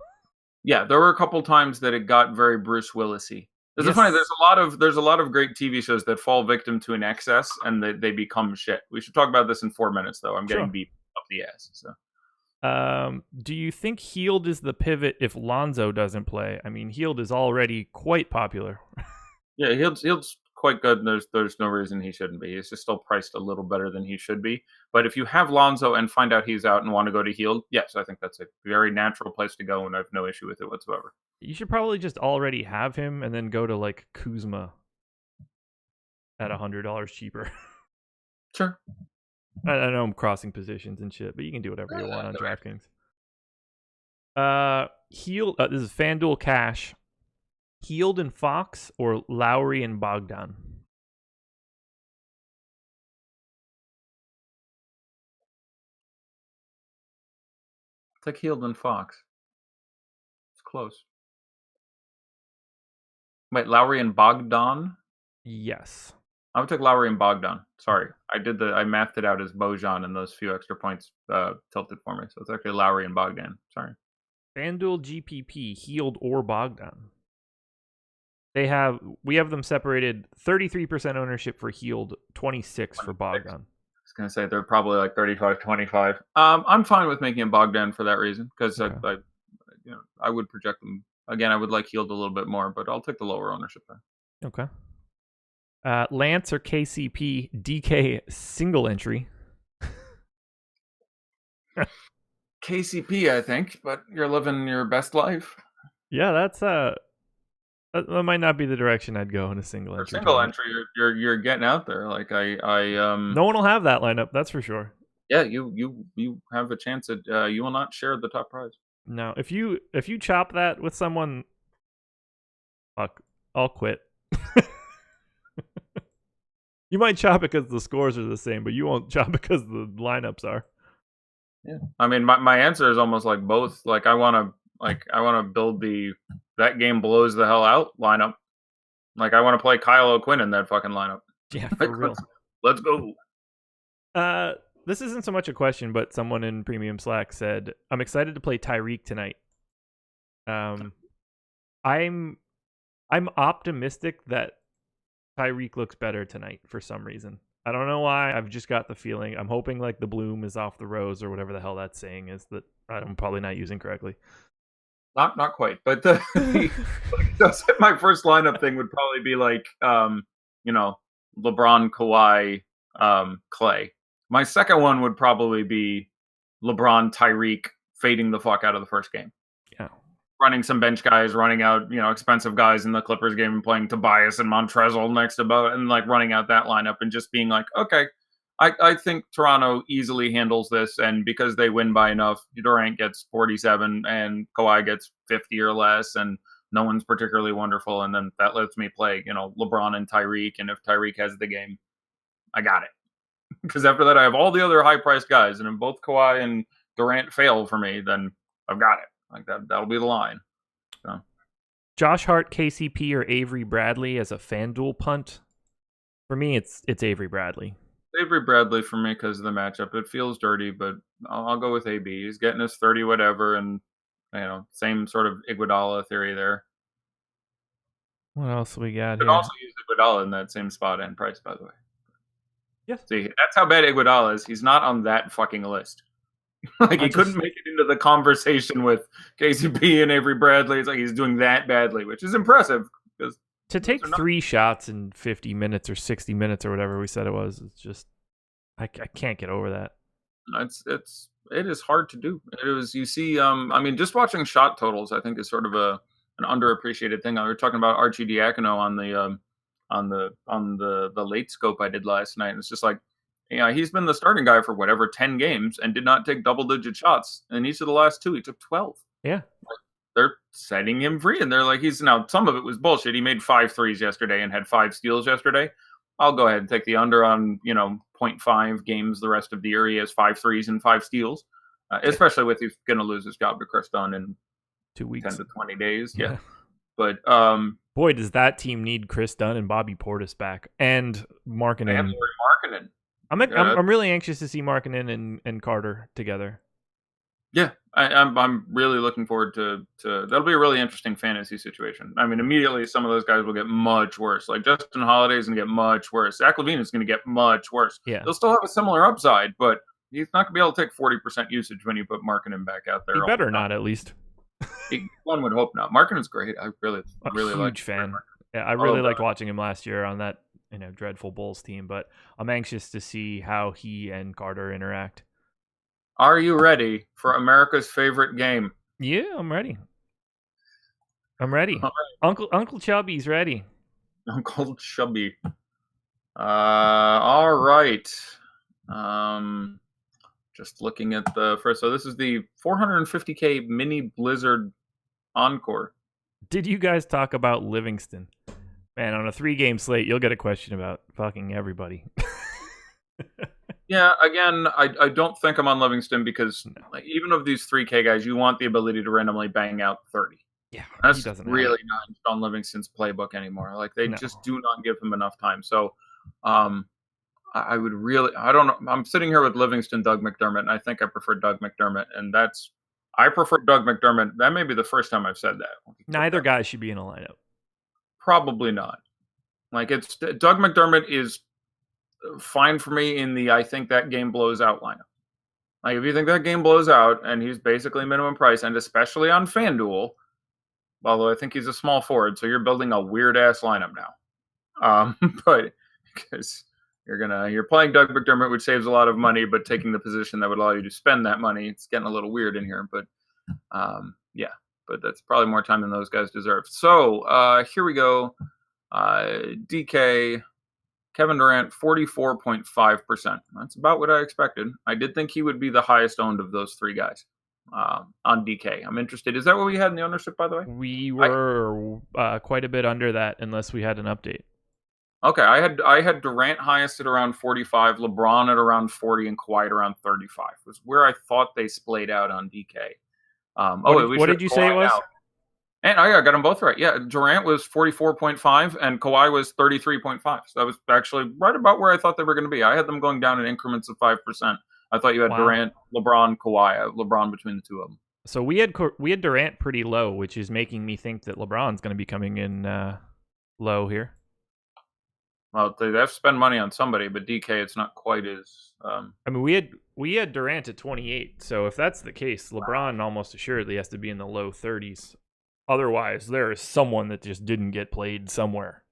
Yeah, there were a couple times that it got very Bruce Willis-y. It's funny. There's a lot of great TV shows that fall victim to an excess and they become shit. We should talk about this in 4 minutes, though. I'm getting beat up the ass. So, do you think Hield is the pivot if Lonzo doesn't play? I mean, Hield is already quite popular. Yeah, Hield's quite good. And there's no reason he shouldn't be. He's just still priced a little better than he should be. But if you have Lonzo and find out he's out and want to go to Hield, yes, I think that's a very natural place to go, and I have no issue with it whatsoever. You should probably just already have him and then go to like Kuzma at $100 cheaper. Sure. I know I'm crossing positions and shit, but you can do whatever you want on DraftKings. This is FanDuel Cash. Heald and Fox or Lowry and Bogdan? Take Heald and Fox. It's close. Wait, Lowry and Bogdan? Yes. I would take Lowry and Bogdan. Sorry, I mathed it out as Bojan, and those few extra points tilted for me. So it's actually Lowry and Bogdan. Sorry. FanDuel GPP, Heald or Bogdan. We have them separated 33% ownership for Heald, 26 for Bogdan. I was gonna say they're probably like 35-25. I'm fine with making a Bogdan for that reason because okay. I would project them again. I would like Heald a little bit more, but I'll take the lower ownership there. Okay. Lance or KCP, DK single entry. KCP, I think, but you're living your best life. Yeah, that's that might not be the direction I'd go in a single entry. Single entry, you're getting out there. Like no one will have that lineup, that's for sure. Yeah, you have a chance at you will not share the top prize. No, if you chop that with someone, fuck, I'll quit. You might chop it because the scores are the same, but you won't chop because the lineups are. Yeah, I mean, my answer is almost like both. Like I want to build that game blows the hell out lineup. Like I want to play Kyle O'Quinn in that fucking lineup. Yeah, for real. Let's go. This isn't so much a question, but someone in Premium Slack said, "I'm excited to play Tyreek tonight." I'm optimistic that Tyreek looks better tonight for some reason. I don't know why. I've just got the feeling. I'm hoping like the bloom is off the rose or whatever the hell that saying is that I'm probably not using correctly. Not quite, but my first lineup thing would probably be like LeBron, Kawhi, Clay. My second one would probably be LeBron, Tyreek fading the fuck out of the first game. Yeah. Running some bench guys, running out, expensive guys in the Clippers game and playing Tobias and Montrezl next about and like running out that lineup and just being like, okay, I think Toronto easily handles this, and because they win by enough, Durant gets 47 and Kawhi gets 50 or less, and no one's particularly wonderful, and then that lets me play, LeBron and Tyreek, and if Tyreek has the game, I got it. Because after that, I have all the other high-priced guys, and if both Kawhi and Durant fail for me, then I've got it. Like that'll be the line. So. Josh Hart, KCP, or Avery Bradley as a FanDuel punt. For me, it's Avery Bradley. Avery Bradley for me because of the matchup. It feels dirty, but I'll go with AB. He's getting his 30 whatever, and same sort of Iguodala theory there. What else we got here? Could also use Iguodala in that same spot and price, by the way. Yeah. See, that's how bad Iguodala is. He's not on that fucking list. Like he couldn't make it into the conversation with KCP and Avery Bradley. It's like he's doing that badly, which is impressive. Because to take 3 shots in 50 minutes or 60 minutes or whatever we said it was, it's just I can't get over that. It is hard to do. It was just watching shot totals I think is sort of an underappreciated thing. We were talking about Archie Diacono on the late scope I did last night, and it's just like, he's been the starting guy for whatever 10 games and did not take double-digit shots. And each of the last 2, he took 12. Yeah. They're setting him free, and they're like, some of it was bullshit. He made 5 threes yesterday and had 5 steals yesterday. I'll go ahead and take the under on, 0.5 games the rest of the year. He has 5 threes and 5 steals, especially with he's going to lose his job to Chris Dunn in 2 weeks. 10 to 20 days. Yeah. But boy, does that team need Chris Dunn and Bobby Portis back and Markkanen. I'm really anxious to see Markkanen and Carter together. Yeah, I'm really looking forward to that'll be a really interesting fantasy situation. I mean, immediately some of those guys will get much worse. Like Justin Holiday is going to get much worse. Zach LaVine is going to get much worse. Yeah, they'll still have a similar upside, but he's not going to be able to take 40% usage when you put Markkanen back out there. He better not, at least. One would hope not. Markkanen's great. I really huge fan. Yeah, I really liked watching him last year on that dreadful Bulls team, but I'm anxious to see how he and Carter interact. Are you ready for America's favorite game? Yeah, I'm ready. Right. Uncle Chubby's ready. Uncle Chubby. All right. Just looking at the first. So this is the 450K mini Blizzard Encore. Did you guys talk about Livingston? Man, on a 3-game slate, you'll get a question about fucking everybody. Yeah, again, I don't think I'm on Livingston because even of these 3K guys, you want the ability to randomly bang out 30. Yeah, that's really not John Livingston's playbook anymore. Like they just do not give him enough time. So, I would really, I don't know. I'm sitting here with Livingston, Doug McDermott, and I think I prefer Doug McDermott, and I prefer Doug McDermott. That may be the first time I've said that. Neither guy should be in a lineup. Probably not. Like Doug McDermott is fine for me in the I think that game blows out lineup. Like if you think that game blows out and he's basically minimum price, and especially on FanDuel, although I think he's a small forward, so you're building a weird ass lineup now. But because you're playing Doug McDermott, which saves a lot of money, but taking the position that would allow you to spend that money, it's getting a little weird in here. But yeah, but that's probably more time than those guys deserve. So here we go. DK, Kevin Durant, 44.5%. That's about what I expected. I did think he would be the highest owned of those three guys on DK. I'm interested. Is that what we had in the ownership, by the way? We were quite a bit under that, unless we had an update. Okay, I had Durant highest at around 45, LeBron at around 40, and Kawhi at around 35. Was where I thought they splayed out on DK. What did you say it was? Out. And I got them both right. Yeah, Durant was 44.5 and Kawhi was 33.5. So that was actually right about where I thought they were going to be. I had them going down in increments of 5%. I thought you had Durant, LeBron, Kawhi, LeBron between the two of them. So we had Durant pretty low, which is making me think that LeBron's going to be coming in low here. Well, they have to spend money on somebody, but DK, it's not quite as. I mean, we had Durant at 28. So if that's the case, LeBron almost assuredly has to be in the low 30s. Otherwise, there is someone that just didn't get played somewhere.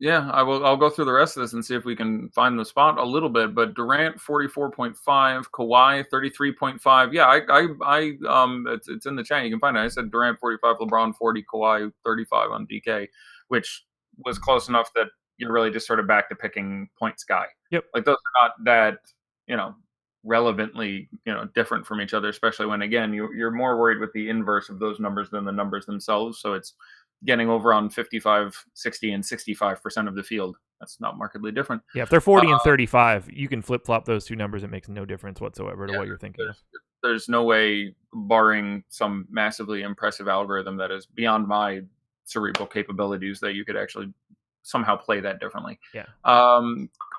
Yeah, I'll go through the rest of this and see if we can find the spot a little bit. But Durant 44.5, Kawhi 33.5. Yeah, it's in the chat. You can find it. I said Durant 45, LeBron 40, Kawhi 35 on DK, which was close enough that you're really just sort of back to picking points guy. Yep. Like those are not that relevantly different from each other, especially when again you're more worried with the inverse of those numbers than the numbers themselves. So it's getting over on 55, 60, and 65% of the field. That's not markedly different. Yeah, if they're 40 and 35, you can flip-flop those two numbers. It makes no difference whatsoever to what you're thinking of. There's no way, barring some massively impressive algorithm that is beyond my cerebral capabilities, that you could actually somehow play that differently. Yeah.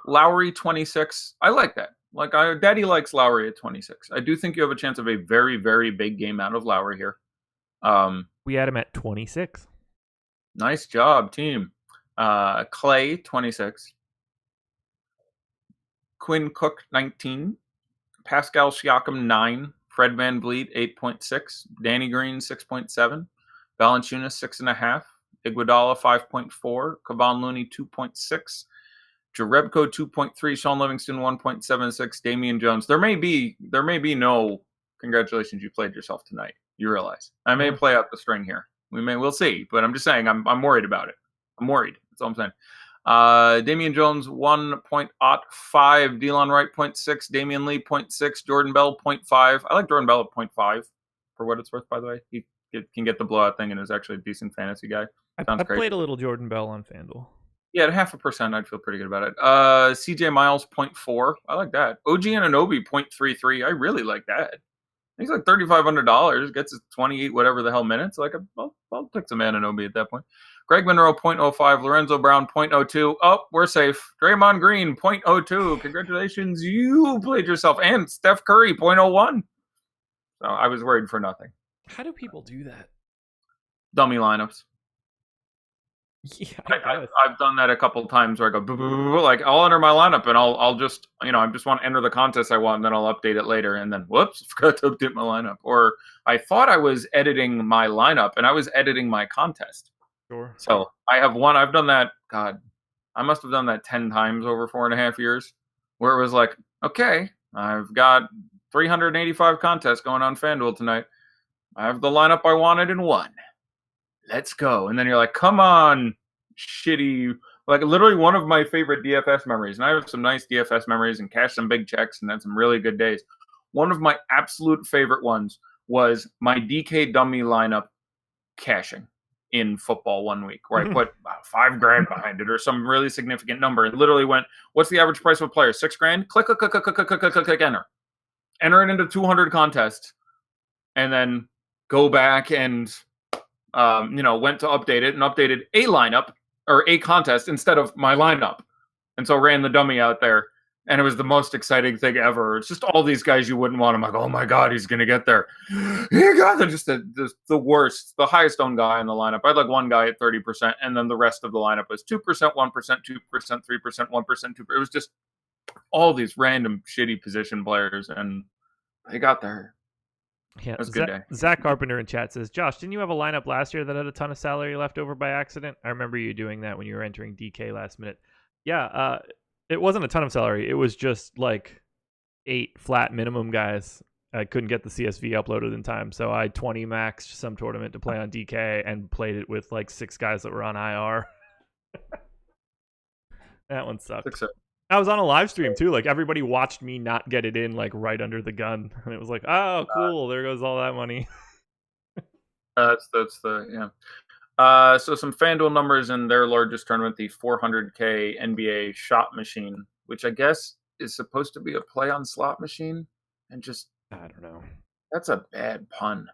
Lowry 26. I like that. Like Daddy likes Lowry at 26. I do think you have a chance of a very, very big game out of Lowry here. We had him at 26. Nice job, team. Clay 26. Quinn Cook 19. Pascal Siakam 9. Fred VanVleet 8.6. Danny Green 6.7. Valanciunas 6.5. Iguodala 5.4. Kevon Looney 2.6. Jerebko 2.3, Sean Livingston 1.76, Damian Jones. There may be no congratulations, you played yourself tonight. You realize I may play out the string here. We'll see, but I'm just saying I'm worried about it. I'm worried. That's all I'm saying. Damian Jones 1.05, Delon Wright 0.6, Damian Lee 0.6, Jordan Bell 0.5. I like Jordan Bell at 0.5 for what it's worth. By the way, he can get the blowout thing and is actually a decent fantasy guy. I played a little Jordan Bell on FanDuel. Yeah, at 0.5%, I'd feel pretty good about it. CJ Miles 0.4. I like that. OG Anunoby 0.33. I really like that. He's like $3,500. Gets his 28 whatever the hell minutes. Like I'll pick some Anunoby at that point. Greg Monroe 0.05. Lorenzo Brown 0.02. Oh, we're safe. Draymond Green 0.02. Congratulations, you played yourself. And Steph Curry 0.01. So I was worried for nothing. How do people do that? Dummy lineups. Yeah, I've done that a couple of times where I go, like I'll enter my lineup and I'll just, I just want to enter the contest I want and then I'll update it later and then whoops, forgot to update my lineup. Or I thought I was editing my lineup and I was editing my contest. Sure. So I've done that. God, I must have done that 10 times over 4.5 years where it was like, okay, I've got 385 contests going on FanDuel tonight. I have the lineup I wanted in one. Let's go. And then you're like, come on, shitty, Like literally one of my favorite DFS memories, and I have some nice DFS memories and cashed some big checks and had some really good days. One of my absolute favorite ones was my DK dummy lineup cashing in football one week, where I put $5,000 behind it or some really significant number and literally went, what's the average price of a player? $6,000? Click, click, click, click, click, click, click, click, click, enter. Enter it into 200 contests and then go back and, went to update it and updated a lineup or a contest instead of my lineup. And so ran the dummy out there. And it was the most exciting thing ever. It's just all these guys you wouldn't want. I'm like, oh my God, he's going to get there. He got there. Just the worst, the highest owned guy in the lineup. I had like one guy at 30%, and then the rest of the lineup was 2%, 1%, 2%, 3%, 1%, 2%. It was just all these random shitty position players, and they got there. Yeah, it was a good day. Zach Carpenter in chat says, Josh, didn't you have a lineup last year that had a ton of salary left over by accident? I remember you doing that when you were entering DK last minute. Yeah, it wasn't a ton of salary. It was just like 8 flat minimum guys. I couldn't get the CSV uploaded in time, so I 20 maxed some tournament to play on DK and played it with like 6 guys that were on IR. That one sucked. I was on a live stream too. Like everybody watched me not get it in like right under the gun, and it was like, oh, cool. There goes all that money. So some FanDuel numbers in their largest tournament, the 400K NBA shot machine, which I guess is supposed to be a play on slot machine, and just I don't know. That's a bad pun.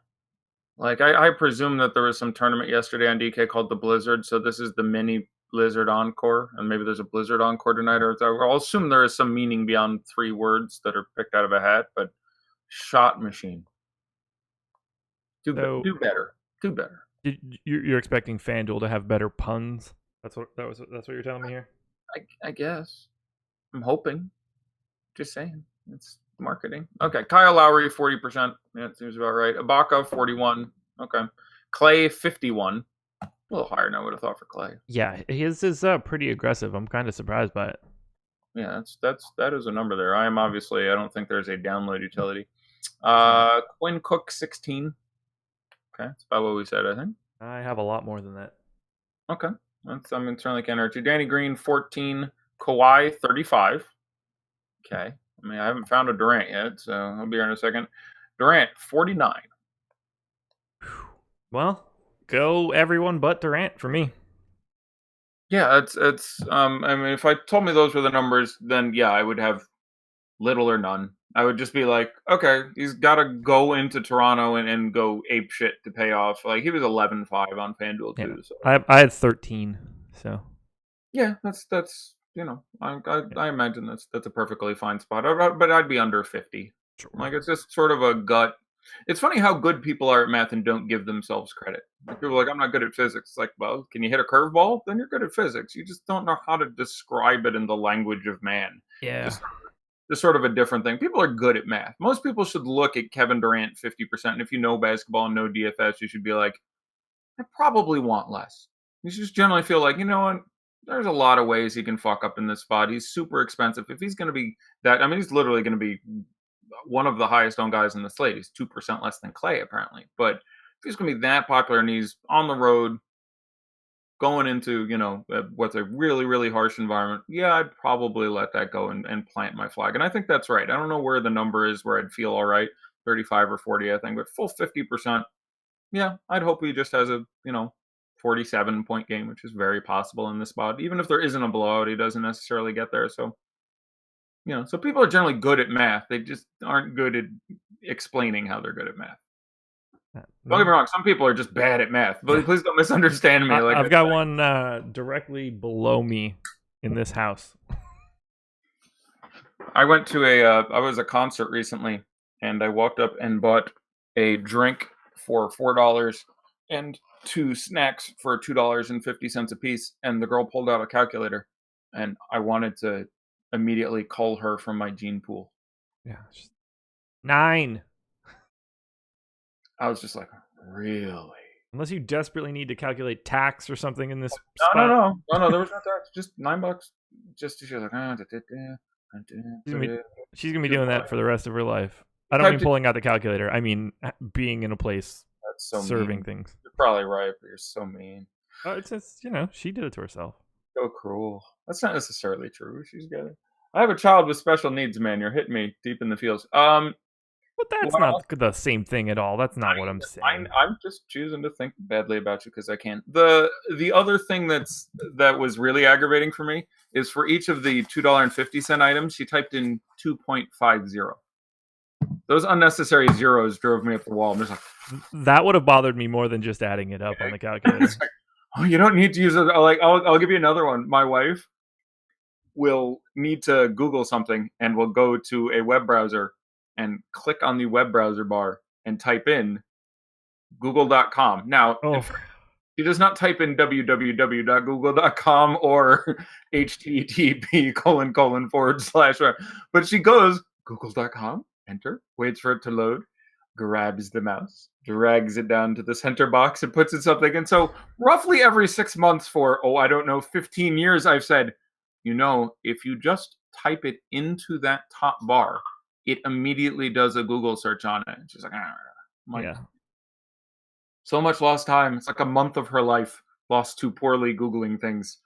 Like I presume that there was some tournament yesterday on DK called the Blizzard, so this is the mini Blizzard Encore, and maybe there's a Blizzard Encore tonight, or I'll assume there is some meaning beyond 3 words that are picked out of a hat. But shot machine, do better. You're expecting FanDuel to have better puns? That's what you're telling me here. I guess. I'm hoping. Just saying. It's marketing. Okay. Kyle Lowry 40%. Yeah, it seems about right. Ibaka 41. Okay. Clay 51. A little higher than I would have thought for Clay. Yeah, his is pretty aggressive. I'm kind of surprised by it. Yeah, that is a number there. I don't think there's a download utility. Quinn Cook 16. Okay, that's about what we said, I think. I have a lot more than that. Okay, certainly can't hurt you. Danny Green 14. Kawhi 35. Okay, I mean I haven't found a Durant yet, so I'll be here in a second. Durant 49. Well, go everyone but Durant for me. Yeah, it's I mean, if I told me those were the numbers, then yeah, I would have little or none. I would just be like, okay, he's got to go into Toronto and go ape shit to pay off. Like he was 11-5 on FanDuel too. So. I had 13. So yeah, that's I imagine that's a perfectly fine spot. But I'd be under 50. Sure. Like it's just sort of a gut. It's funny how good people are at math and don't give themselves credit. Like people are like, I'm not good at physics. It's like, well, can you hit a curveball? Then you're good at physics. You just don't know how to describe it in the language of man. Yeah. Just sort of a different thing. People are good at math. Most people should look at Kevin Durant 50%. And if you know basketball and know DFS, you should be like, I probably want less. You should just generally feel like, you know what? There's a lot of ways he can fuck up in this spot. He's super expensive. If he's going to be that, I mean, he's literally going to be one of the highest owned guys in the slate. He's 2% less than Clay, apparently. But if he's going to be that popular and he's on the road going into, what's a really, really harsh environment, yeah, I'd probably let that go and plant my flag. And I think that's right. I don't know where the number is where I'd feel all right, 35 or 40, I think. But full 50%, yeah, I'd hope he just has a, 47-point game, which is very possible in this spot. Even if there isn't a blowout, he doesn't necessarily get there. So, so people are generally good at math. They just aren't good at explaining how they're good at math. Don't get me wrong. Some people are just bad at math. But please don't misunderstand me. I've got one directly below me in this house. I went to a concert recently, and I walked up and bought a drink for $4 and 2 snacks for $2.50 a piece. And the girl pulled out a calculator, and I wanted to immediately call her from my gene pool. Yeah, 9. I was just like, really? Unless you desperately need to calculate tax or something in this spot. No, there was no tax. Just $9. Just she was like, she's gonna be doing that for the rest of her life. I don't mean pulling out the calculator. I mean being in a place that's so serving mean. things. You're probably right, but you're so mean. It's just, she did it to herself. So cruel. That's not necessarily true. She's got it. I have a child with special needs, man. You're hitting me deep in the feels. But that's What not else? the same thing at all. That's not what I'm saying. I'm just choosing to think badly about you because I can. The other thing that was really aggravating for me is for each of the $2.50 items, she typed in 2.50. Those unnecessary zeros drove me up the wall. I'm just like, that would have bothered me more than just adding it up on the calculator. like, oh, you don't need to use it. I'll give you another one. My wife will need to Google something and will go to a web browser and click on the web browser bar and type in google.com. Now, she does not type in www.google.com or http:// but she goes google.com, enter, waits for it to load, grabs the mouse, drags it down to the center box and puts in something. And so roughly every 6 months for, 15 years, I've said, if you just type it into that top bar, it immediately does a Google search on it. And she's like, yeah. So much lost time. It's like a month of her life lost to poorly Googling things.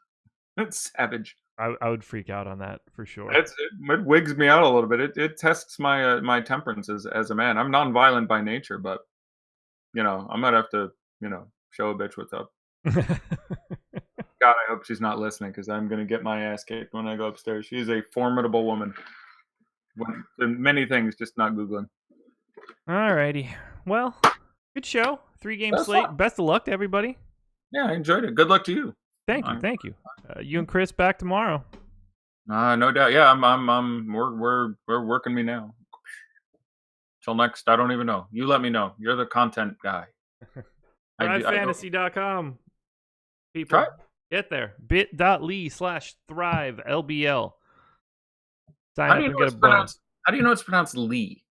It's savage. I would freak out on that for sure. It wigs me out a little bit. It tests my temperance as a man. I'm nonviolent by nature, but I might have to show a bitch what's up. God, I hope she's not listening because I'm gonna get my ass kicked when I go upstairs. She's a formidable woman. Many things, just not Googling. Alrighty. Well, good show. 3-game slate. Fun. Best of luck to everybody. Yeah, I enjoyed it. Good luck to you. Thank you. You and Chris back tomorrow. No doubt. Yeah, we're working me now. Till next, I don't even know. You let me know. You're the content guy. ThriveFantasy.com. People, get there. bit.ly/ThriveLBL. Sign up and get a bonus. How do you know it's pronounced Lee?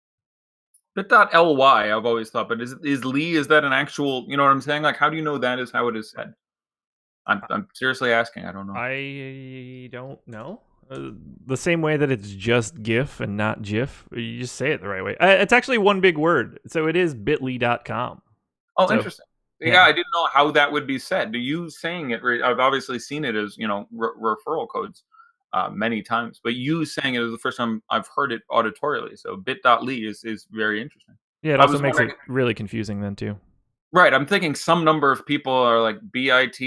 Bit.ly, I've always thought, but is Lee, is that an actual, you know what I'm saying? Like, how do you know that is how it is said? I'm seriously asking. I don't know. I don't know. The same way that it's just GIF and not GIF. You just say it the right way. It's actually one big word. So it is bit.ly.com. Oh, interesting. Yeah, I didn't know how that would be said. You saying it, I've obviously seen it as, referral codes many times, but you saying it is the first time I've heard it auditorially. So bit.ly is very interesting. Yeah, it also makes it really confusing then too. Right. I'm thinking some number of people are like bit.lee.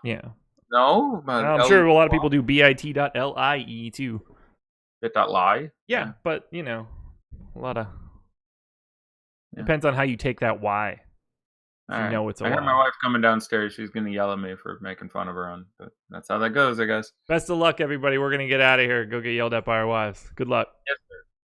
Yeah. No? I'm sure a lot of people do bit.lie too. Bit.ly? Yeah, but, a lot of... Depends on how you take that Y. If you know it's a Y. I hear my wife coming downstairs. She's going to yell at me for making fun of her but that's how that goes, I guess. Best of luck, everybody. We're going to get out of here. Go get yelled at by our wives. Good luck. Yes.